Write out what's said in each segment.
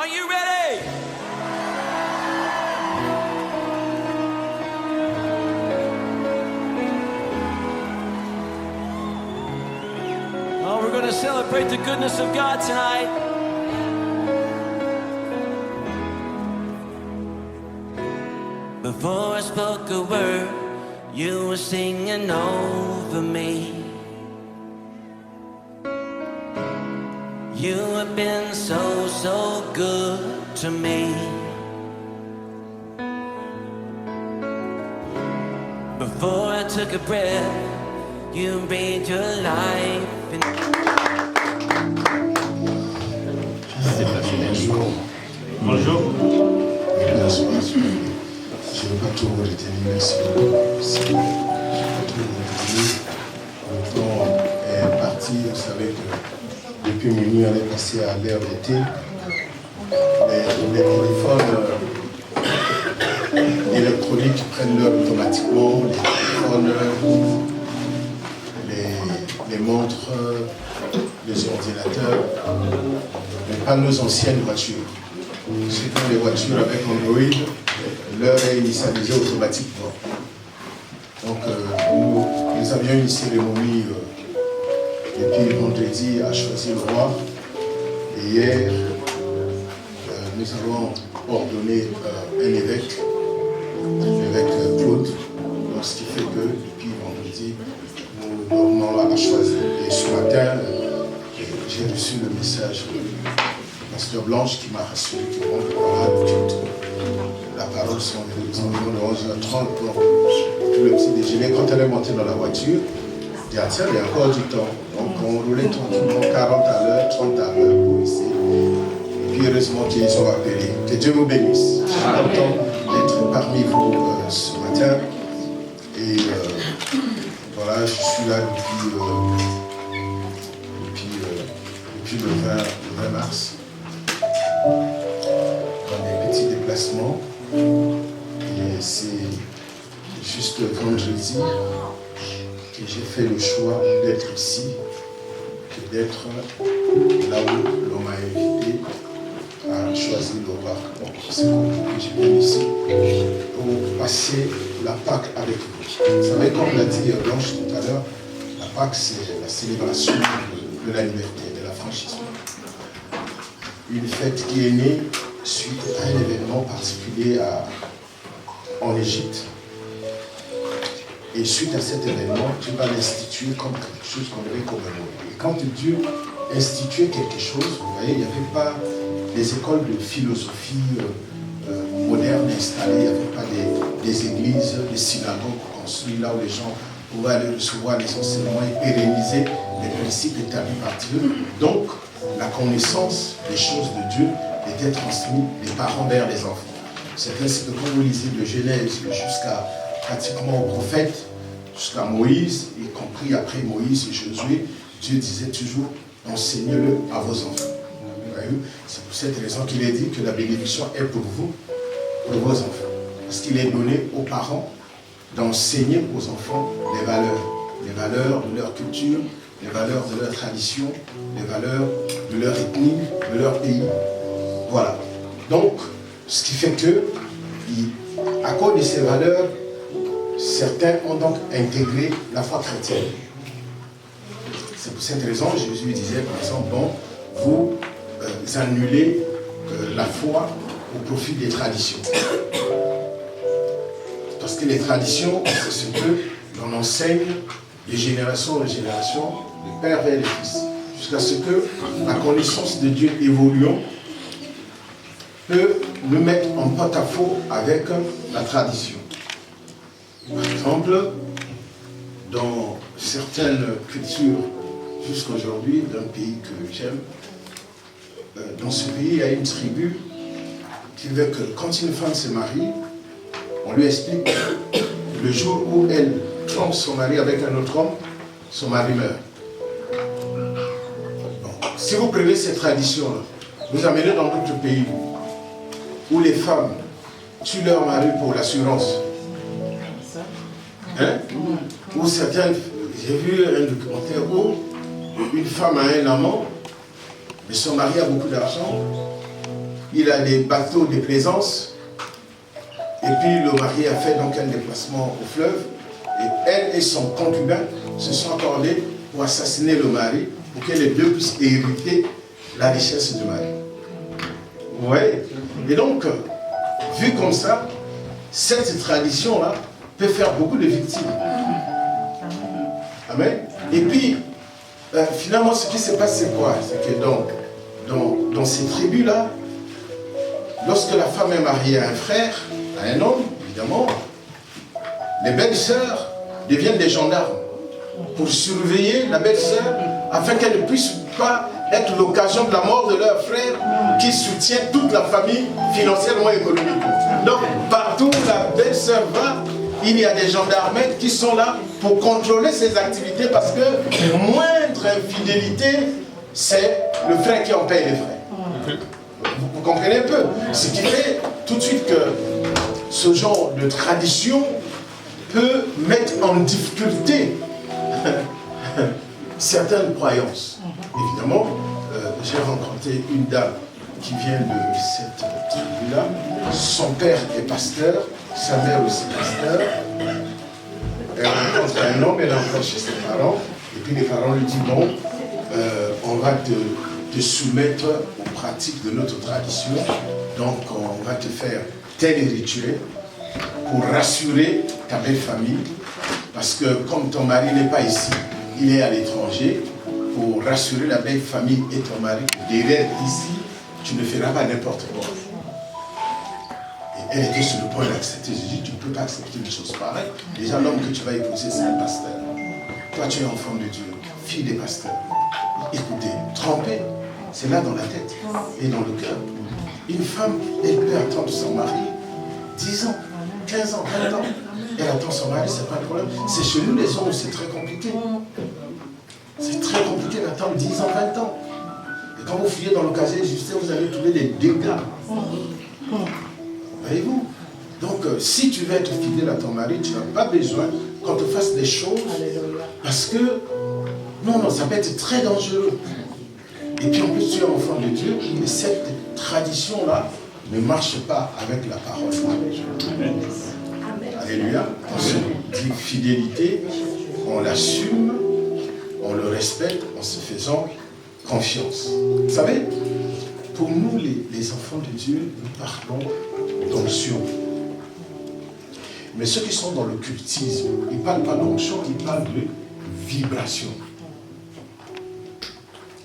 Are you ready? Oh, we're going to celebrate the goodness of God tonight. Before I spoke a word, you were singing over me. You have been so, so good to me. Before I took a breath, you breathed your life in. Bonjour. Merci. Je ne veux pas tout retenir, merci beaucoup. Le temps est parti, vous savez que depuis minuit, on est passé à l'ère d'été. Les téléphones électroniques prennent l'heure automatiquement, les téléphones, les montres, les ordinateurs, mais pas nos anciennes voitures. Surtout les voitures avec Android, l'heure est initialisée automatiquement. Donc nous avions une cérémonie depuis vendredi à choisir le roi. Et hier, nous avons ordonné un évêque, l'évêque Claude. Donc, ce qui fait que depuis vendredi, nous dormons à choisir. Et ce matin, j'ai reçu le message de Pasteur Blanche qui m'a rassuré que voilà, la parole sont environ de 11h30 pour tout le petit déjeuner. Quand elle est montée dans la voiture, je dis, ah tiens, il y a encore du temps. Donc on roulait tranquillement 40 à l'heure, 30 à l'heure pour ici. Et puis heureusement qu'ils ont appelé. Que Dieu vous bénisse. Je suis content d'être parmi vous ce matin. Et voilà, je suis là depuis le 20 mars. Dans des petits déplacements. Et c'est juste vendredi que j'ai fait le choix d'être ici, que d'être là où l'on m'a invité à choisir le roi. Donc c'est comme que je viens ici pour passer la Pâque avec vous. Vous savez, comme l'a dit Blanche tout à l'heure, la Pâque c'est la célébration de la liberté, de l'affranchissement. Une fête qui est née suite à un événement particulier en Égypte. Et suite à cet événement, Dieu va l'instituer comme quelque chose qu'on devait commémorer. Et quand Dieu instituait quelque chose, vous voyez, il n'y avait pas des écoles de philosophie modernes installées, il n'y avait pas des églises, des synagogues construites là où les gens pouvaient aller recevoir les enseignements et pérenniser les principes établis par Dieu. Donc, la connaissance des choses de Dieu était transmise des parents vers les enfants. C'est ainsi que quand vous lisez de Genèse jusqu'à pratiquement aux prophètes, jusqu'à Moïse, y compris après Moïse et Josué, Dieu disait toujours, enseignez-le à vos enfants. C'est pour cette raison qu'il est dit que la bénédiction est pour vous, pour vos enfants. Parce qu'il est donné aux parents d'enseigner aux enfants les valeurs de leur culture, les valeurs de leur tradition, les valeurs de leur ethnie, de leur pays. Voilà. Donc, ce qui fait que, à cause de ces valeurs, certains ont donc intégré la foi chrétienne. C'est pour cette raison, Jésus disait par exemple, bon, vous annulez la foi au profit des traditions. Parce que les traditions, c'est ce que l'on enseigne de génération en génération, de père vers les fils, jusqu'à ce que la connaissance de Dieu évoluant peut nous mettre en porte-à-faux avec la tradition. Par exemple, dans certaines cultures, jusqu'aujourd'hui, d'un pays que j'aime, dans ce pays, il y a une tribu qui veut que quand une femme se marie, on lui explique que le jour où elle trompe son mari avec un autre homme, son mari meurt. Bon, si vous prenez cette tradition-là, vous amenez dans d'autres pays où les femmes tuent leur mari pour l'assurance. Hein? Où certains, j'ai vu un documentaire où une femme a un amant, mais son mari a beaucoup d'argent. il a des bateaux de plaisance. Et puis le mari a fait donc un déplacement au fleuve. Et elle et son concubin se sont accordés pour assassiner le mari, pour que les deux puissent hériter la richesse du mari. Vous voyez? Et donc, vu comme ça, cette tradition-là peut faire beaucoup de victimes. Amen. Et puis, finalement, ce qui se passe, c'est quoi? C'est que dans ces tribus-là, lorsque la femme est mariée à un frère, à un homme, évidemment, les belles-sœurs deviennent des gendarmes pour surveiller la belle-sœur afin qu'elle ne puisse pas être l'occasion de la mort de leur frère qui soutient toute la famille financièrement et économiquement. Donc, partout où la belle-sœur va, il y a des gendarmes qui sont là pour contrôler ses activités parce que moindre infidélité, c'est le frère qui en paye les frais. Vous comprenez un peu? Ce qui fait tout de suite que ce genre de tradition peut mettre en difficulté certaines croyances. Évidemment, j'ai rencontré une dame qui vient de cette tribu-là. Son père est pasteur, sa mère aussi pasteur. Elle rencontre un homme, elle rentre chez ses parents, et puis les parents lui disent bon, on va te soumettre aux pratiques de notre tradition, donc on va te faire tel rituel pour rassurer ta belle famille, parce que comme ton mari n'est pas ici, il est à l'étranger, pour rassurer la belle famille et ton mari, derrière ici, tu ne feras pas n'importe quoi. Et elle était sur le point d'accepter. Je dis, tu ne peux pas accepter une chose pareille. Déjà, l'homme que tu vas épouser, c'est un pasteur. Toi, tu es enfant de Dieu, fille des pasteurs. Écoutez, tromper, c'est là dans la tête et dans le cœur. Une femme, elle peut attendre son mari 10 ans, 15 ans, 20 ans. Elle attend son mari, c'est pas un problème. C'est chez nous les hommes où c'est très compliqué. C'est très compliqué d'attendre 10 ans, 20 ans. Et quand vous fouillez dans le casier judiciaire, vous allez trouver des dégâts. Voyez-vous? Donc, si tu veux être fidèle à ton mari, tu n'as pas besoin qu'on te fasse des choses. Parce que, non, ça peut être très dangereux. Et puis en plus, tu es enfant de Dieu, mais cette tradition-là ne marche pas avec la parole. Alléluia. On se dit fidélité, on l'assume, on le respecte en se faisant confiance. Vous savez, pour nous, les enfants de Dieu, nous parlons d'onction. Mais ceux qui sont dans le cultisme, ils ne parlent pas d'onction, ils parlent de vibration.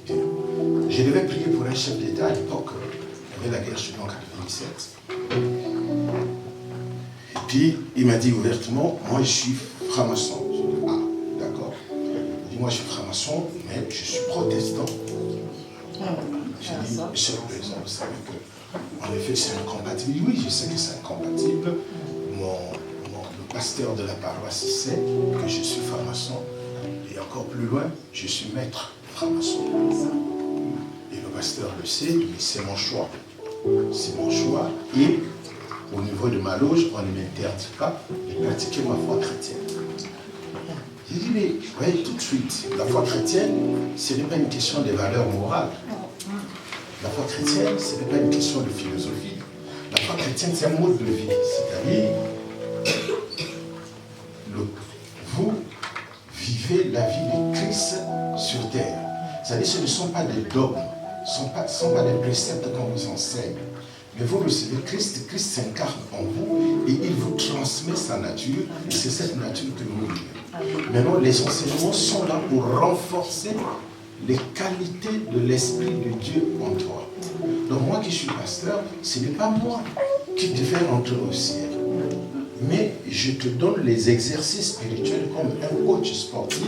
Je devais prier pour un chef d'État à l'époque, il y avait la guerre en 1997. Et puis, il m'a dit ouvertement, moi je suis franc-maçon. Je dis, ah, d'accord. Il dit, moi je suis franc-maçon, mais je suis protestant. J'ai dit, monsieur le président, vous savez que, en effet, c'est incompatible. Oui, je sais que c'est incompatible. Le pasteur de la paroisse sait que je suis franc-maçon. Et encore plus loin, je suis maître franc-maçon. Et le pasteur le sait, mais c'est mon choix. C'est mon choix. Et au niveau de ma loge, on ne m'interdit pas de pratiquer ma foi chrétienne. J'ai dit, mais vous voyez tout de suite, la foi chrétienne, ce n'est pas une question de valeurs morales. La foi chrétienne, ce n'est pas une question de philosophie. La foi chrétienne, c'est un mode de vie. C'est-à-dire, vous vivez la vie de Christ sur terre. C'est-à-dire, ce ne sont pas des dogmes, ce ne sont pas des préceptes qu'on vous enseigne. Mais vous recevez Christ, Christ s'incarne en vous et il vous transmet sa nature. Et c'est cette nature que nous vivons. Maintenant, les enseignements sont là pour renforcer les qualités de l'Esprit de Dieu en toi. Donc moi qui suis pasteur, ce n'est pas moi qui te fais rentrer au ciel. Mais je te donne les exercices spirituels comme un coach sportif.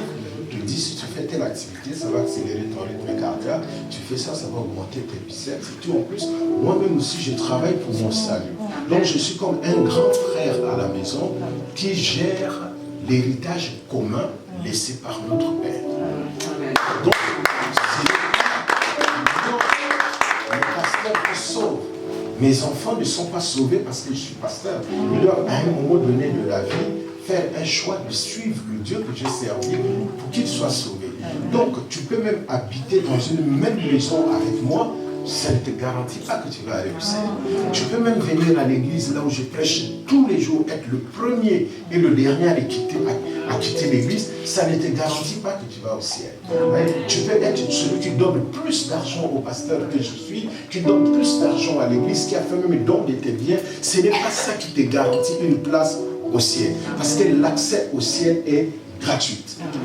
Je te dis, si tu fais telle activité, ça va accélérer ton rythme cardiaque. Tu fais ça, ça va augmenter tes biceps. Et tout en plus, moi-même aussi, je travaille pour mon salut. Donc je suis comme un grand frère à la maison qui gère l'héritage commun laissé par notre Père. Donc, le pasteur te sauve. Mes enfants ne sont pas sauvés parce que je suis pasteur. Ils doivent à un moment donné de la vie faire un choix de suivre le Dieu que j'ai servi pour qu'ils soient sauvés. Donc tu peux même habiter dans une même maison avec moi ça ne te garantit pas que tu vas aller au ciel. Tu peux même venir à l'église là où je prêche tous les jours, être le premier et le dernier à quitter l'église, ça ne te garantit pas que tu vas au ciel. Tu peux être celui qui donne plus d'argent au pasteur que je suis, qui donne plus d'argent à l'église, qui a fait même don de tes biens. Ce n'est pas ça qui te garantit une place au ciel. Parce que l'accès au ciel est gratuit.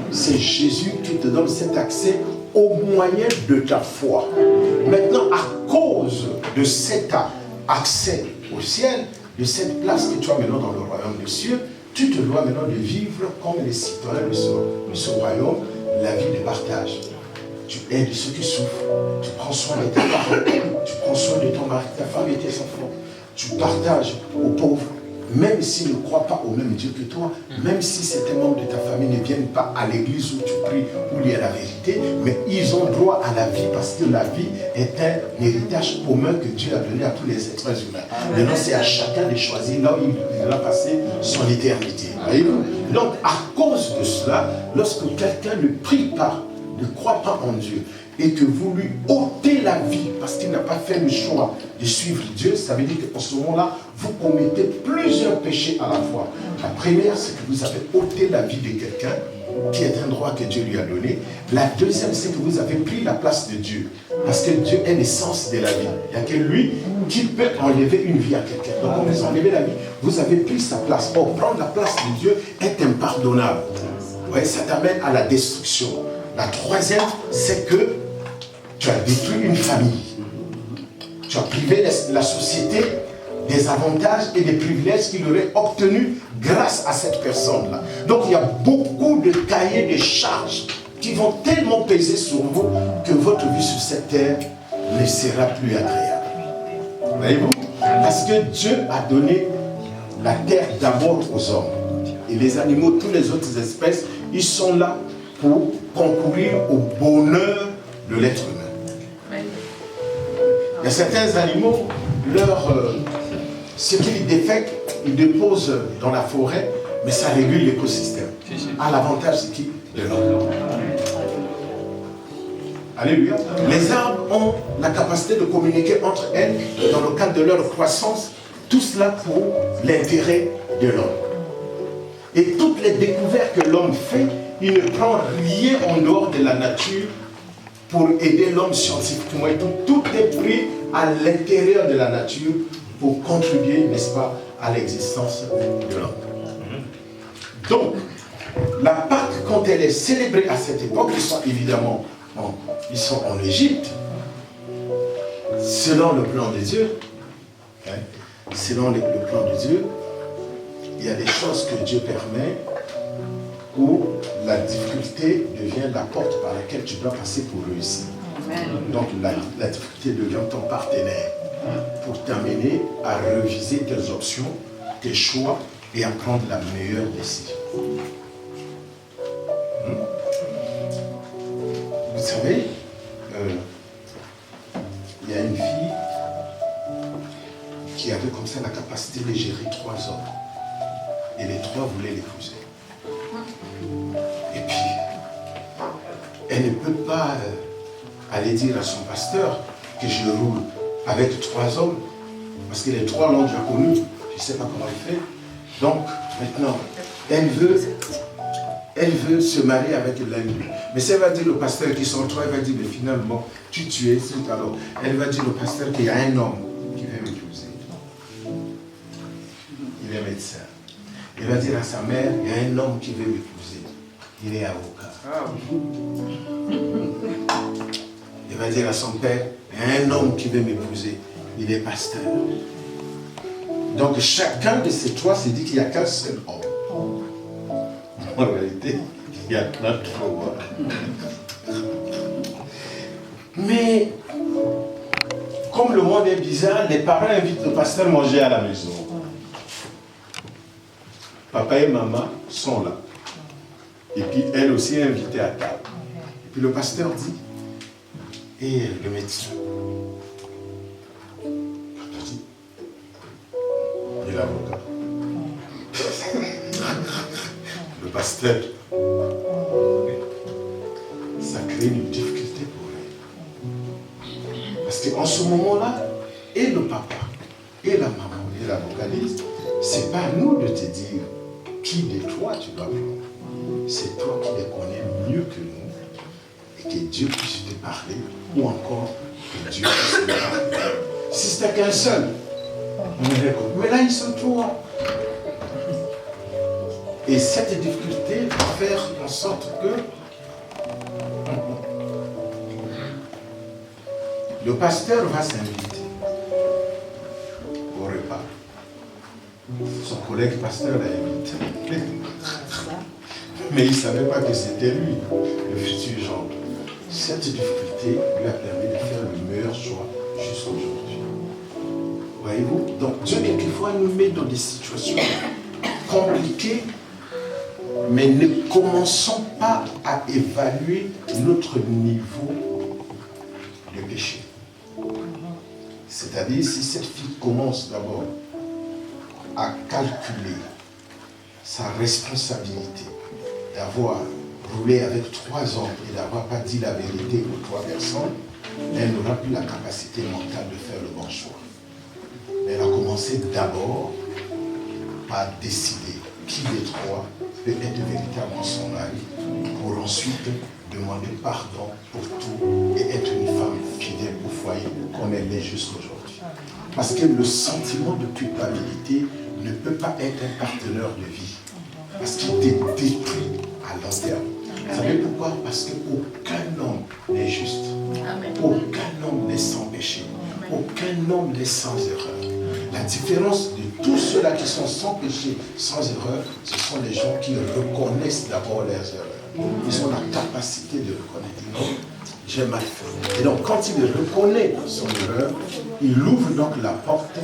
C'est Jésus qui te donne cet accès au moyen de ta foi. Maintenant, à cause de cet accès au ciel, de cette place que tu as maintenant dans le royaume des cieux, tu te dois maintenant de vivre comme les citoyens de ce royaume, la vie de partage. Tu aides ceux qui souffrent, tu prends soin de tes parents, tu prends soin de ton mari, ta femme et tes enfants, tu partages aux pauvres, même s'ils ne croient pas au même Dieu que toi, même si certains membres de ta famille ne viennent pas à l'église où tu pries, où il y a la vérité, mais ils ont droit à la vie parce que la vie est un héritage commun que Dieu a donné à tous les êtres humains. Maintenant, c'est à chacun de choisir là où il va passer son éternité. Voyez-vous? Donc, à cause de cela, lorsque quelqu'un ne prie pas, ne croit pas en Dieu, et que vous lui ôtez la vie parce qu'il n'a pas fait le choix de suivre Dieu, ça veut dire qu'en ce moment-là, vous commettez plusieurs péchés à la fois. La première, c'est que vous avez ôté la vie de quelqu'un qui est un droit que Dieu lui a donné. La deuxième, c'est que vous avez pris la place de Dieu. Parce que Dieu est l'essence de la vie. Il n'y a que lui qui peut enlever une vie à quelqu'un. Donc quand vous enlevez la vie, vous avez pris sa place. Or, prendre la place de Dieu est impardonnable. Ouais, ça t'amène à la destruction. La troisième, c'est que tu as détruit une famille. Tu as privé la société des avantages et des privilèges qu'il aurait obtenus grâce à cette personne-là. Donc il y a beaucoup de cahiers de charges qui vont tellement peser sur vous que votre vie sur cette terre ne sera plus agréable. Voyez-vous? Parce que Dieu a donné la terre d'abord aux hommes. Et les animaux, toutes les autres espèces, ils sont là pour concourir au bonheur de l'être humain. Il y a certains animaux, ce qu'ils défèquent, ils déposent dans la forêt, mais ça régule l'écosystème. À l'avantage, c'est qui? De l'homme. Alléluia. Les arbres ont la capacité de communiquer entre elles dans le cadre de leur croissance, tout cela pour l'intérêt de l'homme. Et toutes les découvertes que l'homme fait, il ne prend rien en dehors de la nature pour aider l'homme scientifiquement. Et tout est pris à l'intérieur de la nature pour contribuer, n'est-ce pas, à l'existence de l'homme. Donc, la Pâque, quand elle est célébrée à cette époque, ils sont évidemment en Égypte, selon le plan de Dieu. Selon le plan de Dieu, il y a des choses que Dieu permet où la difficulté devient la porte par laquelle tu dois passer pour réussir. Donc la difficulté devient ton partenaire pour t'amener à reviser tes options, tes choix et à prendre la meilleure décision. Vous savez, il y a une fille qui avait comme ça la capacité de gérer 3 hommes. Et les 3 voulaient l'épouser. Et puis, elle ne peut pas aller dire à son pasteur que je roule avec 3 hommes, parce que les 3 l'ont déjà connu. Je ne sais pas comment elle fait. Donc, maintenant, elle veut se marier avec l'un d'eux. Mais si elle va dire au pasteur qui sont 3, elle va dire, mais finalement, tu es. Alors, elle va dire au pasteur qu'il y a un homme qui veut m'épouser. Il est médecin. Il va dire à sa mère, il y a un homme qui veut m'épouser. Il est avocat. Il va dire à son père, il y a un homme qui veut m'épouser. Il est pasteur. Donc chacun de ces 3 se dit qu'il n'y a qu'un seul homme. En réalité, il y a plein de fois. Mais comme le monde est bizarre, les parents invitent le pasteur à manger à la maison. Papa et maman sont là. Et puis elle aussi est invitée à table. Et puis le pasteur dit, et le médecin, papa dit, et l'avocat. Le pasteur, ça crée une difficulté pour elle. Parce qu'en ce moment-là, et le papa, et la maman, et la vocaliste, c'est pas à nous de te dire qui de toi tu dois prendre. C'est toi qui les connais mieux que nous. Et que Dieu puisse te parler, ou encore que Dieu puisse te parler. Si c'était qu'un seul, on est d'accord. Mais là, ils sont trois. Et cette difficulté va faire en sorte que le pasteur va s'inviter au repas. Son collègue pasteur l'a invité. Mais il ne savait pas que c'était lui, le futur gendre. Cette difficulté lui a permis de faire le meilleur choix jusqu'à aujourd'hui. Voyez-vous? Donc Dieu, quelquefois, nous met dans des situations compliquées, mais ne commençons pas à évaluer notre niveau de péché. C'est-à-dire, si cette fille commence d'abord à calculer sa responsabilité d'avoir roulé avec 3 hommes et d'avoir pas dit la vérité aux 3 personnes, elle n'aura plus la capacité mentale de faire le bon choix. Mais elle a commencé d'abord par décider qui des 3 peut être véritablement son mari, pour ensuite demander pardon pour tout et être une femme fidèle au foyer comme elle l'est jusqu'aujourd'hui. Parce que le sentiment de culpabilité ne peut pas être un partenaire de vie. Parce qu'il te détruit à long terme. Vous savez pourquoi? Parce qu'aucun homme n'est juste. Aucun homme n'est sans péché. Aucun homme n'est sans erreur. La différence de tous ceux-là qui sont sans péché, sans erreur, ce sont les gens qui reconnaissent d'abord leurs erreurs. Ils ont la capacité de reconnaître. Non, j'ai mal fait. Et donc, quand il reconnaît son erreur, il ouvre donc la porte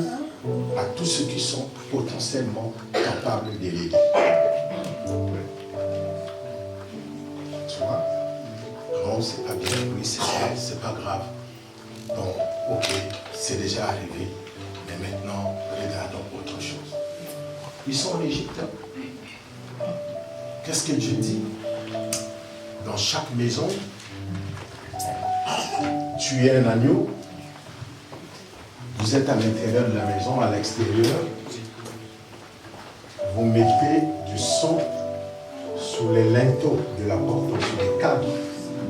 à tous ceux qui sont potentiellement capables de l'aider. Tu vois? Non, c'est pas bien, oui, c'est pas grave. Donc, ok, c'est déjà arrivé. Mais maintenant, regardons autre chose. Ils sont en Égypte. Qu'est-ce que Dieu dit? Dans chaque maison, tu es un agneau. Vous êtes à l'intérieur de la maison, à l'extérieur. Vous mettez du sang sous les linteaux de la porte, sous les cadres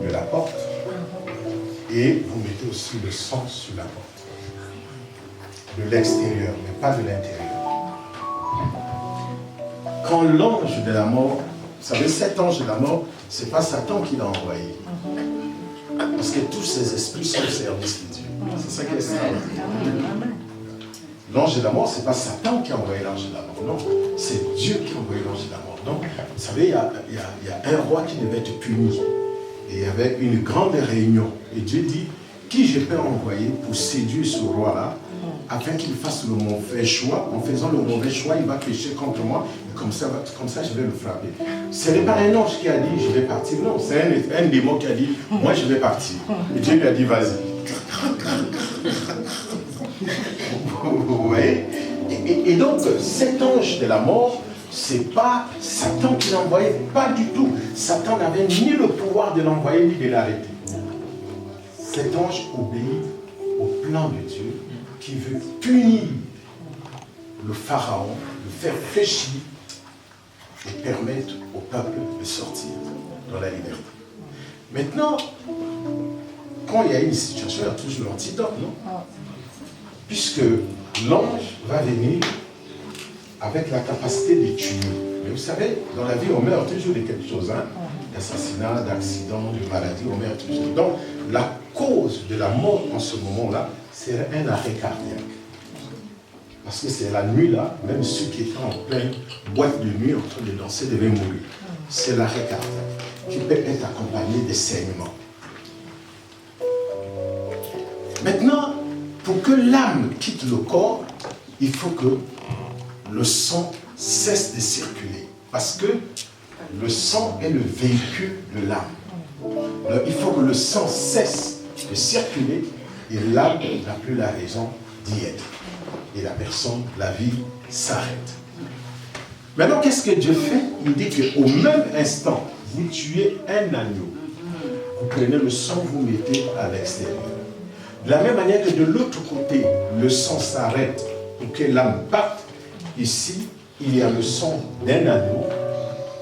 de la porte. Et vous mettez aussi le sang sur la porte. De l'extérieur, mais pas de l'intérieur. Quand l'ange de la mort, vous savez, cet ange de la mort, ce n'est pas Satan qui l'a envoyé. Parce que tous ces esprits sont au service de Dieu. C'est ça qui est extraordinaire. L'ange de la mort, ce n'est pas Satan qui a envoyé l'ange de la mort. Non, c'est Dieu qui a envoyé l'ange de la mort. Donc, vous savez, il y a un roi qui devait être puni. Et il y avait une grande réunion. Et Dieu dit, qui je peux envoyer pour séduire ce roi-là, afin qu'il fasse le mauvais choix. En faisant le mauvais choix, il va pécher contre moi. Et comme ça, je vais le frapper. Ce n'est pas un ange qui a dit, je vais partir. Non, c'est un démon qui a dit, moi, je vais partir. Et Dieu lui a dit, vas-y. Vous voyez? Et donc, cet ange de la mort, c'est pas Satan qui l'a envoyé, pas du tout. Satan n'avait ni le pouvoir de l'envoyer, ni de l'arrêter. Cet ange obéit au plan de Dieu qui veut punir le pharaon, le faire fléchir et permettre au peuple de sortir dans la liberté. Maintenant, quand il y a une situation, il y a toujours l'antidote, non? Puisque l'ange va venir avec la capacité de tuer. Mais vous savez, dans la vie, on meurt toujours de quelque chose, hein? D'assassinat, d'accident, de maladie, on meurt toujours. Donc, la cause de la mort en ce moment-là, c'est un arrêt cardiaque. Parce que c'est la nuit là, même ceux qui étaient en pleine boîte de nuit en train de danser devaient mourir. C'est l'arrêt cardiaque qui peut être accompagné de saignements. Maintenant, pour que l'âme quitte le corps, il faut que le sang cesse de circuler. Parce que le sang est le véhicule de l'âme. Alors, il faut que le sang cesse de circuler et l'âme n'a plus la raison d'y être. Et la personne, la vie s'arrête. Maintenant, qu'est-ce que Dieu fait? Il dit qu'au même instant, vous tuez un agneau. Vous prenez le sang, vous mettez à l'extérieur. De la même manière que de l'autre côté, le sang s'arrête pour que l'âme parte, ici, il y a le sang d'un agneau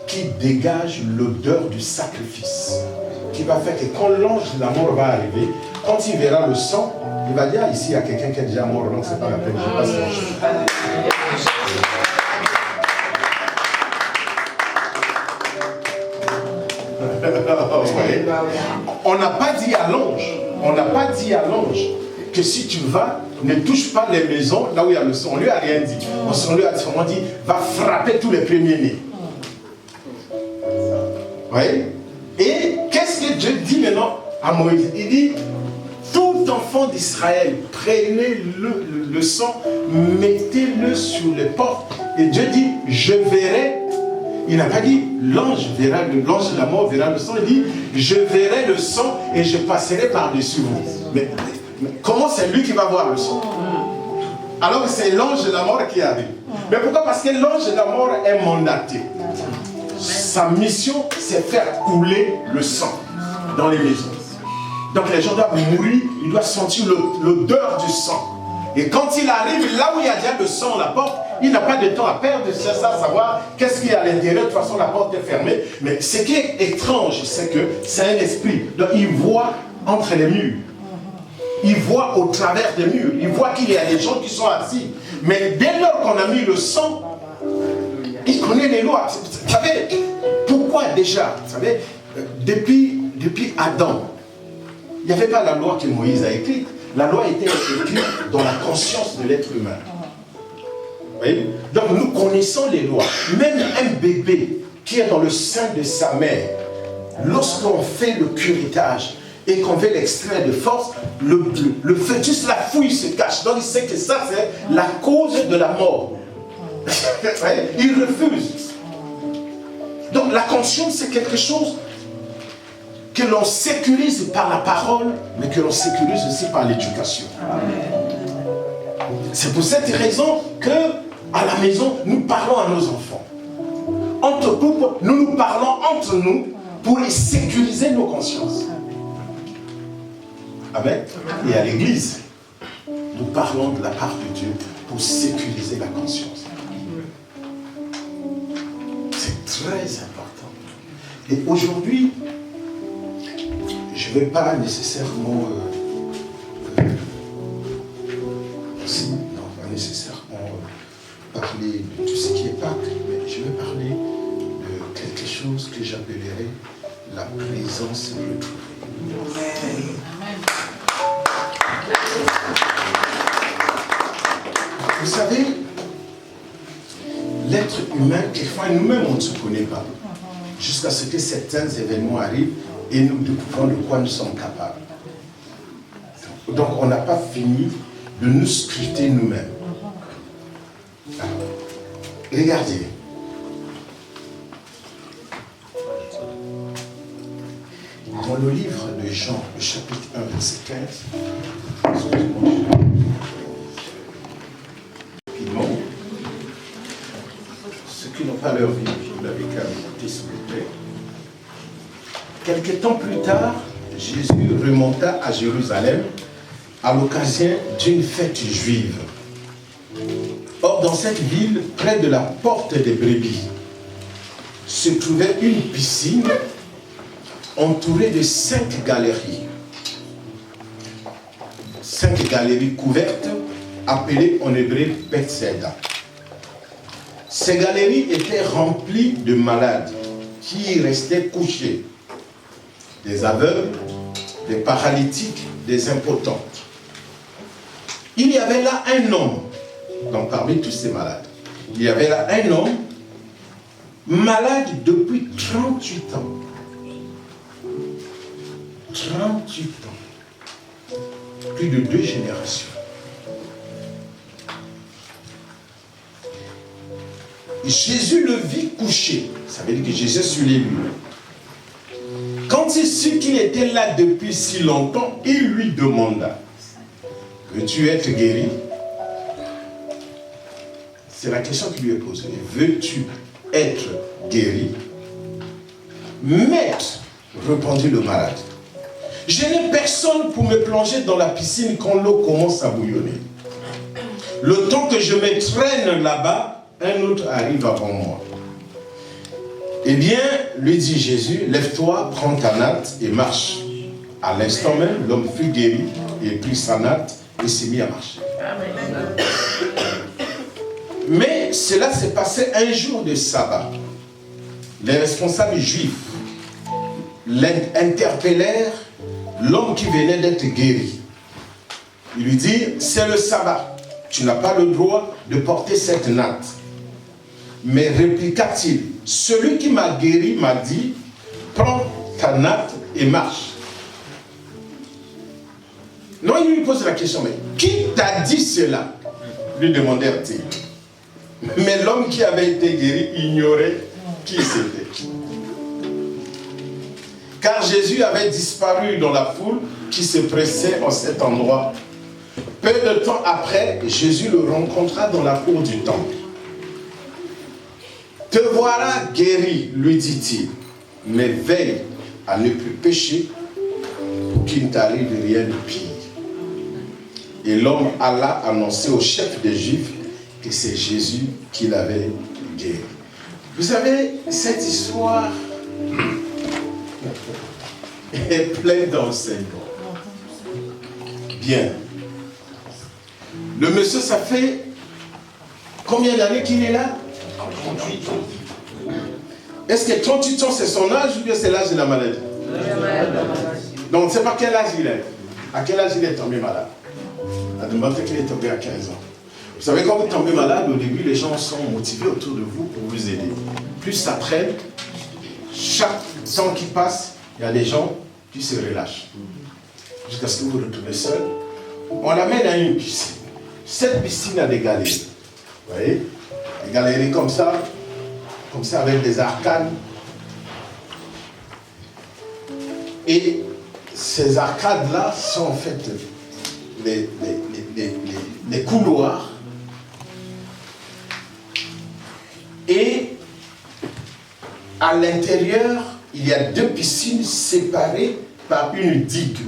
qui dégage l'odeur du sacrifice, qui va faire que quand l'ange de la mort va arriver, quand il verra le sang, il va dire, ici il y a quelqu'un qui est déjà mort, donc c'est pas la peine, je passe la chose. On n'a pas dit à l'ange, que si tu vas, ne touche pas les maisons là où il y a le sang. On lui a rien dit. On lui a seulement dit, va frapper tous les premiers-nés. Oui. Et qu'est-ce que Dieu dit maintenant à Moïse? Il dit, tout enfant d'Israël, prenez le sang, mettez-le sur les portes. Et Dieu dit, je verrai. Il n'a pas dit, l'ange de la mort verra le sang. Il dit, je verrai le sang et je passerai par-dessus vous. Mais comment c'est lui qui va voir le sang? Alors que c'est l'ange de la mort qui arrive. Mais pourquoi? Parce que l'ange de la mort est mandaté. Sa mission, c'est faire couler le sang dans les maisons. Donc les gens doivent mourir, ils doivent sentir l'odeur du sang. Et quand il arrive là où il y a déjà le sang à la porte, il n'a pas de temps à perdre, c'est ça, à savoir qu'est-ce qu'il y a à l'intérieur. De toute façon, la porte est fermée. Mais ce qui est étrange, c'est que c'est un esprit. Donc il voit entre les murs. Il voit au travers des murs. Il voit qu'il y a des gens qui sont assis. Mais dès lors qu'on a mis le sang, il connaît les lois. Vous savez, pourquoi déjà? Vous savez, depuis Adam, il n'y avait pas la loi que Moïse a écrite. La loi était écrite dans la conscience de l'être humain. Vous voyez? Donc nous connaissons les lois. Même un bébé qui est dans le sein de sa mère, lorsqu'on fait le curettage et qu'on veut l'extraire de force, le fœtus, la fouille se cache. Donc il sait que ça c'est la cause de la mort. Il refuse. Donc la conscience c'est quelque chose que l'on sécurise par la parole, mais que l'on sécurise aussi par l'éducation. C'est pour cette raison que à la maison, nous parlons à nos enfants. Entre couples, nous parlons entre nous pour sécuriser nos consciences. Amen. Et à l'église, nous parlons de la part de Dieu pour sécuriser la conscience. C'est très important. Et aujourd'hui, je ne vais pas nécessairement parler de tout ce qui est Pâques, mais je vais parler de quelque chose que j'appellerai la présence retrouvée. Vous savez, l'être humain, quelquefois nous-mêmes on ne se connaît pas, jusqu'à ce que certains événements arrivent et nous découvrons de quoi nous sommes capables. Donc on n'a pas fini de nous scruter nous-mêmes. Regardez. Dans le livre de Jean, le chapitre 1, verset 15, rapidement, ceux qui n'ont pas leur vie, vous l'avez qu'à écouter s'il vous plaît. Quelque temps plus tard, Jésus remonta à Jérusalem à l'occasion d'une fête juive. Or, dans cette ville, près de la porte des brebis, se trouvait une piscine entourée de 5 galeries. 5 galeries couvertes, appelées en hébreu Bethsaida. Ces galeries étaient remplies de malades qui y restaient couchés. Des aveugles, des paralytiques, des impotents. Il y avait là un homme. Donc parmi tous ces malades, il y avait là un homme malade depuis 38 ans. 38 ans. Plus de 2 générations. Et Jésus le vit couché. Ça veut dire que Jésus sur les murs. Quand il sut qu'il était là depuis si longtemps, il lui demanda: veux-tu être guéri? C'est la question qui lui est posée. Veux-tu être guéri? Maître, répondit le malade, Je n'ai personne pour me plonger dans la piscine quand l'eau commence à bouillonner. Le temps que je me traîne là-bas, un autre arrive avant moi. Eh bien, lui dit Jésus, lève-toi, prends ta natte et marche. À l'instant même, l'homme fut guéri et prit sa natte et s'est mis à marcher. Amen. Mais cela s'est passé un jour de sabbat. Les responsables juifs l'interpellèrent l'homme qui venait d'être guéri. Ils lui dirent, c'est le sabbat. Tu n'as pas le droit de porter cette natte. Mais répliqua-t-il, celui qui m'a guéri m'a dit, prends ta natte et marche. Non, il lui pose la question, mais qui t'a dit cela? Lui demandèrent-ils. Mais l'homme qui avait été guéri ignorait qui c'était. Car Jésus avait disparu dans la foule qui se pressait en cet endroit. Peu de temps après, Jésus le rencontra dans la cour du temple. Te voilà guéri, lui dit-il, mais veille à ne plus pécher pour qu'il ne t'arrive rien de pire. Et l'homme alla annoncer au chef des Juifs que c'est Jésus qui l'avait guéri. Vous savez, cette histoire est pleine d'enseignements. Bien. Le monsieur, ça fait combien d'années qu'il est là? 38 ans. Est-ce que 38 ans c'est son âge ou bien c'est l'âge de la maladie? Donc on ne sait pas quel âge il est. À quel âge il est tombé malade? À demander qu'il est tombé à 15 ans. Vous savez, quand vous tombez malade, au début, les gens sont motivés autour de vous pour vous aider. Plus ça traîne, chaque temps qui passe, il y a des gens qui se relâchent. Jusqu'à ce que vous vous retrouvez seul. On l'amène à une piscine. Cette piscine a des galeries. Vous voyez? Des galeries comme ça avec des arcades. Et ces arcades-là sont en fait les couloirs. Et à l'intérieur, il y a deux piscines séparées par une digue.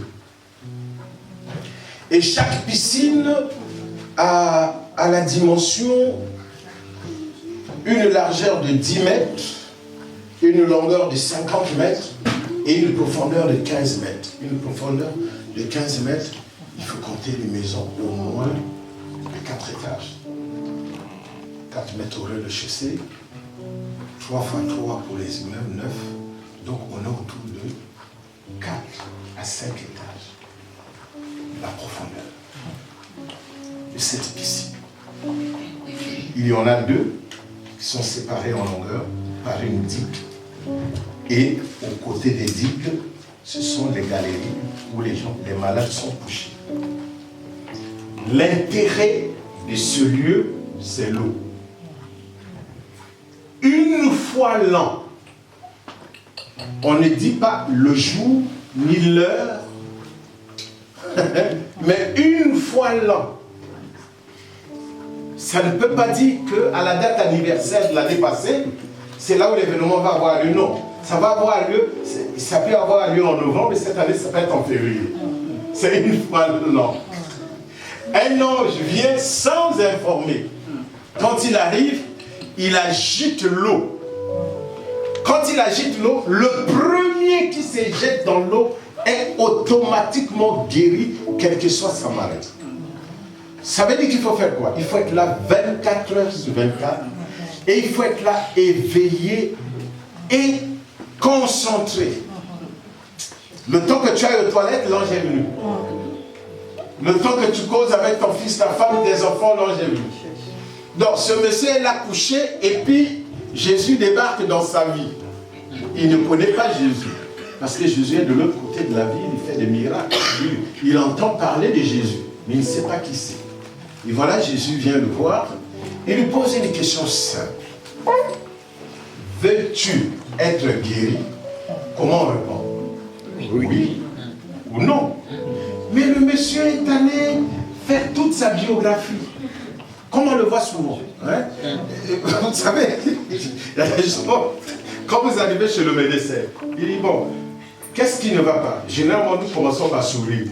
Et chaque piscine a la dimension, une largeur de 10 mètres, une longueur de 50 mètres et une profondeur de 15 mètres. Une profondeur de 15 mètres, il faut compter les maisons au moins de 4 étages. 4 mètres au rez-de-chaussée, 3 x 3 pour les immeubles 9, donc on est autour de 4 à 5 étages. La profondeur de cette piscine. Il y en a 2 qui sont séparés en longueur par une digue. Et aux côtés des digues, ce sont les galeries où les malades sont couchés. L'intérêt de ce lieu, c'est l'eau. Une fois l'an, on ne dit pas le jour ni l'heure, mais une fois l'an. Ça ne peut pas dire qu'à la date anniversaire de l'année passée, c'est là où l'événement va avoir lieu. Non, ça va avoir lieu, ça peut avoir lieu en novembre, mais cette année, ça peut être en février. C'est une fois l'an. Un ange vient sans informer. Quand il arrive, il agite l'eau. Quand il agite l'eau, le premier qui se jette dans l'eau est automatiquement guéri, quelle que soit sa maladie. Ça veut dire qu'il faut faire quoi? Il faut être là 24 heures sur 24 et il faut être là éveillé et concentré. Le temps que tu ailles aux toilettes, l'ange est venu. Le temps que tu causes avec ton fils, ta femme, tes enfants, l'ange est venu. Donc ce monsieur est là couché et puis Jésus débarque dans sa vie. Il ne connaît pas Jésus parce que Jésus est de l'autre côté de la ville, il fait des miracles. Il entend parler de Jésus, mais il ne sait pas qui c'est. Et voilà, Jésus vient le voir et lui pose une question simple. Veux-tu être guéri? Comment on répond? Oui ou non? Mais le monsieur est allé faire toute sa biographie. Comme on le voit souvent. Hein? Vous savez, il y a des gens, quand vous arrivez chez le médecin, il dit, bon, qu'est-ce qui ne va pas? Généralement, nous commençons par sourire.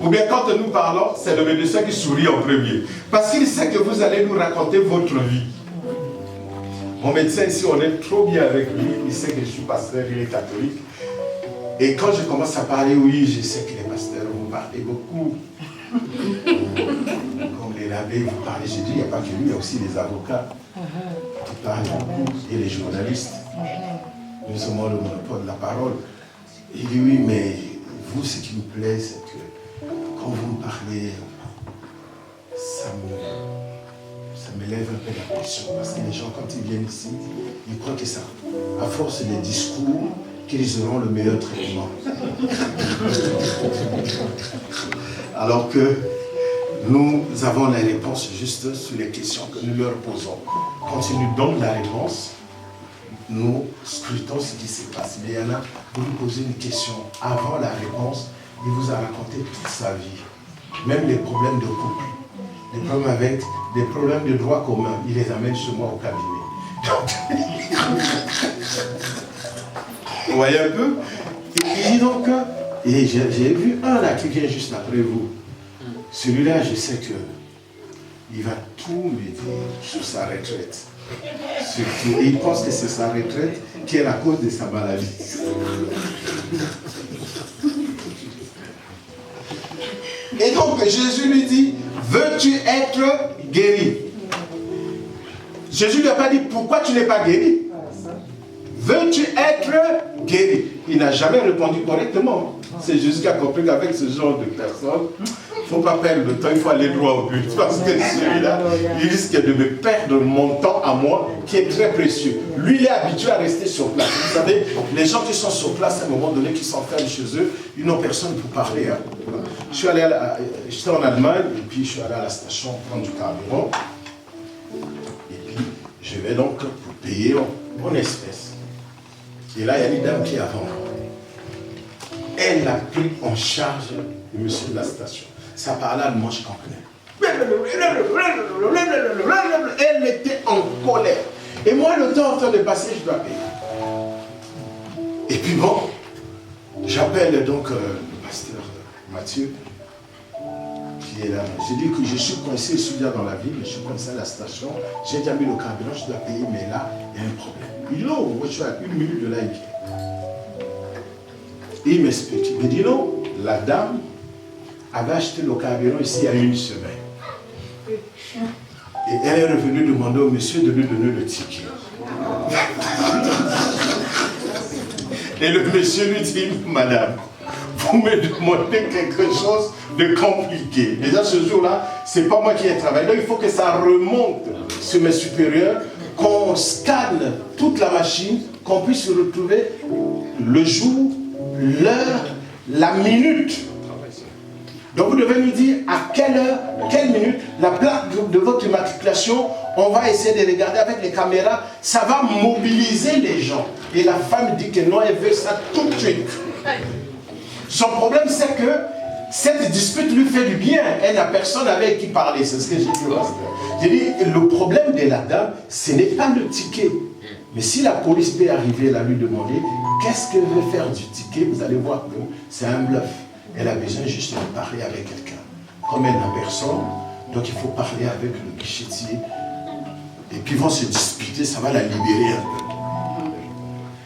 Ou bien quand nous parlons, c'est le médecin qui sourit en premier. Parce qu'il sait que vous allez nous raconter votre vie. Mon médecin ici, on est trop bien avec lui. Il sait que je suis pasteur, il est catholique. Et quand je commence à parler, oui, je sais que les pasteurs, vous parlez beaucoup. Comme les rabbins, vous parlez, j'ai dit, il n'y a pas que lui, il y a aussi les avocats qui parlent beaucoup, et les journalistes. Nous avons le monopole de la parole. Il dit, oui, mais vous, ce qui me plaît, c'est que quand vous me parlez, ça me lève un peu la pression. Parce que les gens, quand ils viennent ici, ils croient que ça, à force des discours, qu'ils auront le meilleur traitement. Alors que nous avons la réponse juste sur les questions que nous leur posons. Quand ils nous donnent la réponse, nous scrutons ce qui se passe. Mais il y en a, vous lui posez une question avant la réponse, il vous a raconté toute sa vie. Même les problèmes de couple, les problèmes avec des problèmes de droit commun, il les amène chez moi au cabinet. Vous voyez un peu? Il dit donc, et j'ai vu un là qui vient juste après vous. Celui-là, je sais que il va tout me dire sur sa retraite. Surtout, et il pense que c'est sa retraite qui est la cause de sa maladie. Et donc Jésus lui dit, veux-tu être guéri? Jésus ne lui a pas dit, pourquoi tu n'es pas guéri? Veux-tu être guéri? Il n'a jamais répondu correctement. C'est Jésus qui a compris qu'avec ce genre de personnes, il ne faut pas perdre le temps, il faut aller droit au but. Parce que celui-là, il risque de me perdre mon temps à moi, qui est très précieux. Lui, il est habitué à rester sur place. Vous savez, les gens qui sont sur place, à un moment donné, qui s'enferment chez eux, ils n'ont personne pour parler. Hein. J'étais en Allemagne, et puis je suis allé à la station prendre du carburant. Et puis, je vais donc pour payer en espèces. Et là, il y a une dame qui est avant moi. Elle a pris en charge le monsieur de la station. Ça parlait allemand, je comprenais. Elle était en colère. Et moi, le temps en train de passer, je dois payer. Et puis bon, j'appelle donc le pasteur Mathieu, qui est là. J'ai dit que je suis coincé, je suis bien dans la ville, je suis coincé à la station, j'ai déjà mis le carburant, je dois payer, mais là, il y a un problème. Il dit non, moi je suis à 1 minute de là, il vient. Et il m'explique. Il me dit non, la dame avait acheté le carburant ici il y a 1 semaine. Et elle est revenue demander au monsieur de lui donner le ticket. Et le monsieur lui dit, madame, vous me demandez quelque chose de compliqué. Déjà ce jour-là, ce n'est pas moi qui ai travaillé. Donc il faut que ça remonte sur mes supérieurs, qu'on scanne toute la machine, qu'on puisse retrouver le jour, l'heure, la minute. Donc vous devez nous dire à quelle heure, quelle minute, la plaque de votre immatriculation, on va essayer de regarder avec les caméras, ça va mobiliser les gens. Et la femme dit que non, elle veut ça tout de suite. Son problème c'est que cette dispute lui fait du bien, elle n'a personne avec qui parler, c'est ce que j'ai dit au pasteur. J'ai dit, le problème de la dame, ce n'est pas le ticket. Mais si la police peut arriver là lui demander, qu'est-ce qu'elle veut faire du ticket, vous allez voir que c'est un bluff. Elle a besoin juste de parler avec quelqu'un. Comme elle n'a personne, donc il faut parler avec le guichetier. Et puis ils vont se disputer, ça va la libérer un peu.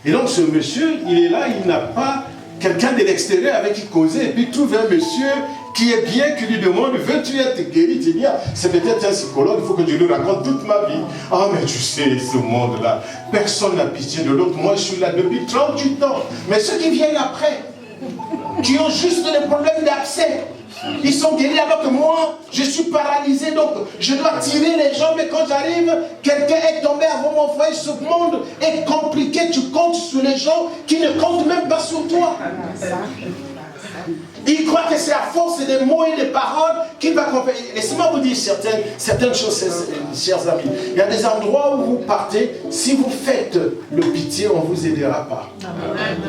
Et donc ce monsieur, il est là, il n'a pas quelqu'un de l'extérieur avec qui causer. Et puis il trouve un monsieur qui est bien, qui lui demande, veux-tu être guéri? Il dit, c'est peut-être un psychologue, il faut que je lui raconte toute ma vie. Ah mais tu sais, ce monde-là, personne n'a pitié de l'autre. Moi je suis là depuis 38 ans. Mais ceux qui viennent après, qui ont juste des problèmes d'abcès, ils sont guéris alors que moi, je suis paralysé, donc je dois tirer les jambes et quand j'arrive, quelqu'un est tombé avant mon frère. Ce monde est compliqué, tu comptes sur les gens qui ne comptent même pas sur toi. Il croit que c'est à force des mots et des paroles qu'il va comprendre. Laissez-moi vous dire certaines choses, chers amis. Il y a des endroits où vous partez, si vous faites le pitié, on ne vous aidera pas.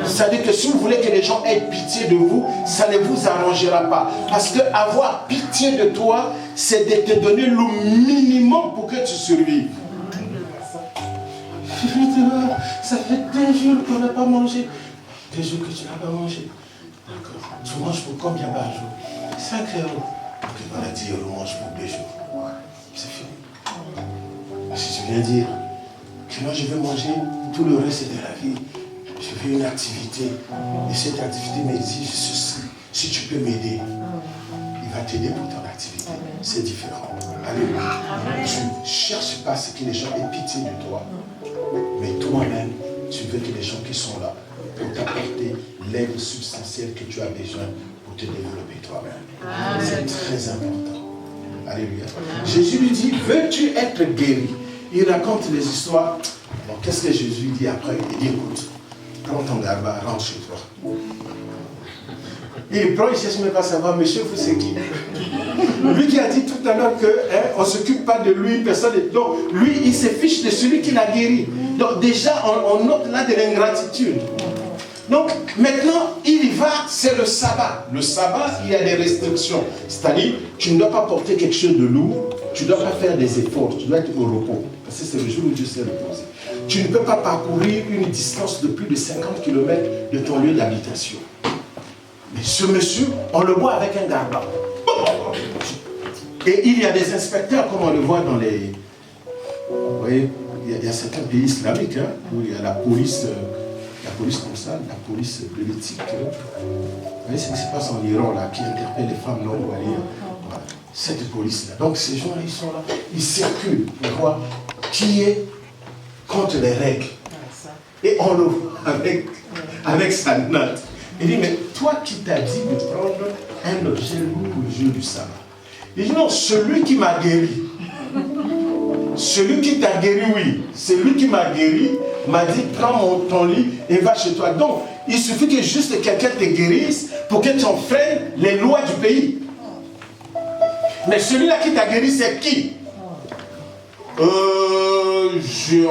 C'est-à-dire que si vous voulez que les gens aient pitié de vous, ça ne vous arrangera pas. Parce que avoir pitié de toi, c'est de te donner le minimum pour que tu survives. Ça fait 2 jours qu'on n'a pas mangé. Des jours que tu n'as pas mangé. D'accord. Tu manges pour combien par jour? 5 euros. Ok, on a 10 euros, mange pour 2 jours. C'est fini. Mais si tu viens dire que moi je veux manger tout le reste de la vie, je veux une activité, et cette activité m'exige ceci, si tu peux m'aider, il va t'aider pour ton activité. C'est différent. Alléluia. Tu ne cherches pas ce que les gens aient pitié de toi, mais toi-même, tu veux que les gens qui sont là pour t'apporter l'aide substantielle que tu as besoin pour te développer toi-même. C'est très important. Alléluia. Jésus lui dit, veux-tu être guéri? Il raconte les histoires. Bon, qu'est-ce que Jésus dit après? Il dit, écoute, prends ton garba, rentre chez toi. Il prend, il cherche même pas savoir, monsieur, vous c'est qui? Lui qui a dit tout à l'heure qu'on ne s'occupe pas de lui, personne. Donc, lui, il se fiche de celui qui l'a guéri. Donc, déjà, on note là de l'ingratitude. Donc, maintenant, il y va, c'est le sabbat. Le sabbat, il y a des restrictions. C'est-à-dire, tu ne dois pas porter quelque chose de lourd, tu ne dois pas faire des efforts, tu dois être au repos. Parce que c'est le jour où Dieu s'est reposé. Tu ne peux pas parcourir une distance de plus de 50 km de ton lieu d'habitation. Mais ce monsieur, on le voit avec un garba. Et il y a des inspecteurs, comme on le voit dans les... Vous voyez, il y a certains pays islamiques, hein, où il y a la police comme ça, la police de l'éthique. Vous voyez ce qui se passe en Iran, là, qui interpelle les femmes non voilées. Voilà. Cette police-là. Donc ces gens-là, ils sont là, ils circulent pour voir qui est contre les règles. Et on le voit avec sa note. Il dit, mais toi qui t'as dit de prendre un objet lourd le jour du sabbat. Il dit, non, celui qui m'a guéri. Celui qui t'a guéri, oui. Celui qui m'a guéri m'a dit, prends ton lit et va chez toi. Donc, il suffit que juste quelqu'un te guérisse pour que tu enfreignes les lois du pays. Mais celui-là qui t'a guéri, c'est qui? Je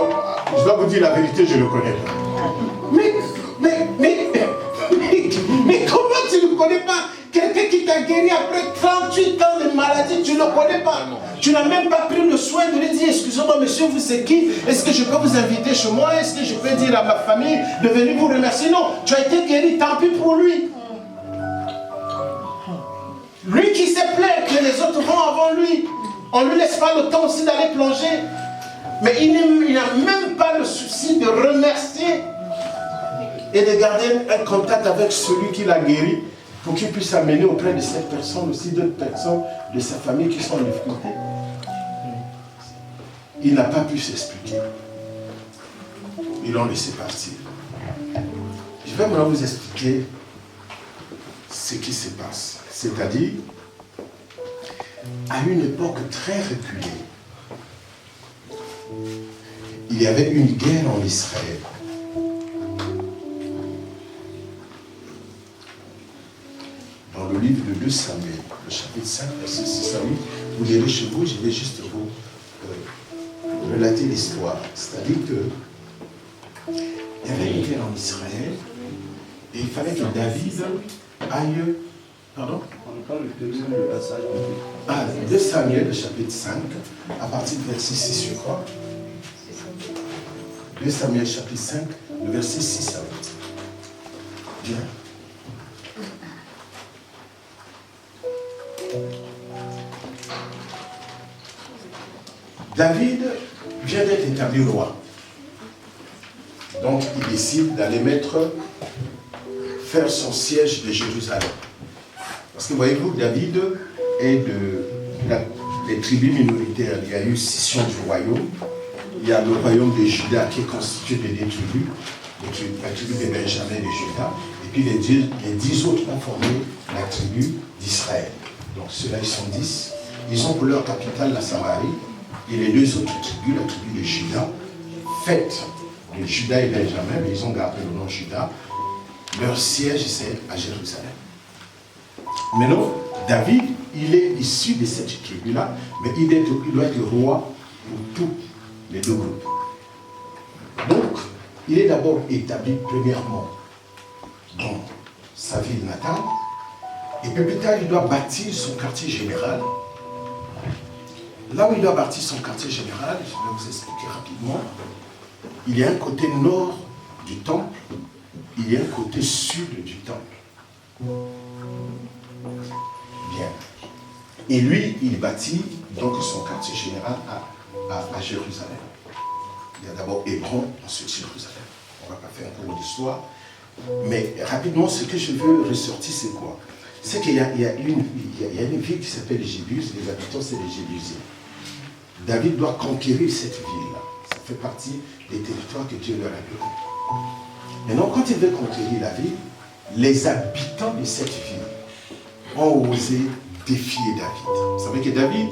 dois vous dire la vérité, je ne le connais pas. Mais comment tu ne connais pas quelqu'un qui t'a guéri après 38 ans de maladie? Tu ne le connais pas. Tu n'as même pas pris le soin de lui dire, excusez-moi monsieur, vous c'est qui? Est-ce que je peux vous inviter chez moi? Est-ce que je peux dire à ma famille de venir vous remercier? Non, tu as été guéri, tant pis pour lui. Lui qui s'est plaint que les autres vont avant lui, on ne lui laisse pas le temps aussi d'aller plonger. Mais il n'a même pas le souci de remercier et de garder un contact avec celui qui l'a guéri pour qu'il puisse amener auprès de cette personne aussi d'autres personnes de sa famille qui sont en difficulté. Il n'a pas pu s'expliquer. Ils l'ont laissé partir. Je vais maintenant vous expliquer ce qui se passe. C'est-à-dire, à une époque très reculée, il y avait une guerre en Israël. Dans le livre de 2 Samuel, le chapitre 5, verset 6 à 8, vous lirez chez vous, je vais juste vous relater l'histoire. C'est-à-dire qu'il y avait une guerre en Israël et il fallait que David aille... Pardon? On parle de 2 passage. 2 Samuel, le chapitre 5, à partir du verset 6, je crois. 2 Samuel, chapitre 5, le verset 6 à 8. Bien. David vient d'être établi roi. Donc, il décide d'aller faire son siège de Jérusalem. Parce que voyez-vous, David est des tribus minoritaires. Il y a eu scission du royaume. Il y a le royaume de Juda qui est constitué de 2 tribus. La tribu de Benjamin et de Juda. Et puis les 10 autres ont formé la tribu d'Israël. Donc ceux-là, ils sont 10. Ils ont pour leur capitale la Samarie. Et les 2 autres tribus, la tribu de Juda, faites de Juda et Benjamin, mais ils ont gardé le nom Juda. Leur siège, c'est à Jérusalem. Maintenant, David, il est issu de cette tribu-là, mais il doit être roi pour tous les 2 groupes. Donc, il est d'abord établi premièrement dans sa ville natale, et puis plus tard, il doit bâtir son quartier général. Là où il doit bâtir son quartier général, je vais vous expliquer rapidement, il y a un côté nord du temple, il y a un côté sud du temple. Bien. Et lui, il bâtit donc son quartier général à Jérusalem. Il y a d'abord Hébron, ensuite Jérusalem. On ne va pas faire un cours d'histoire. Mais rapidement, ce que je veux ressortir, c'est quoi? C'est qu'il y a une ville qui s'appelle Jébus, les habitants, c'est les Jébusiens. David doit conquérir cette ville-là. Ça fait partie des territoires que Dieu leur a donnés. Maintenant, quand il veut conquérir la ville, les habitants de cette ville ont osé défier David. Vous savez que David,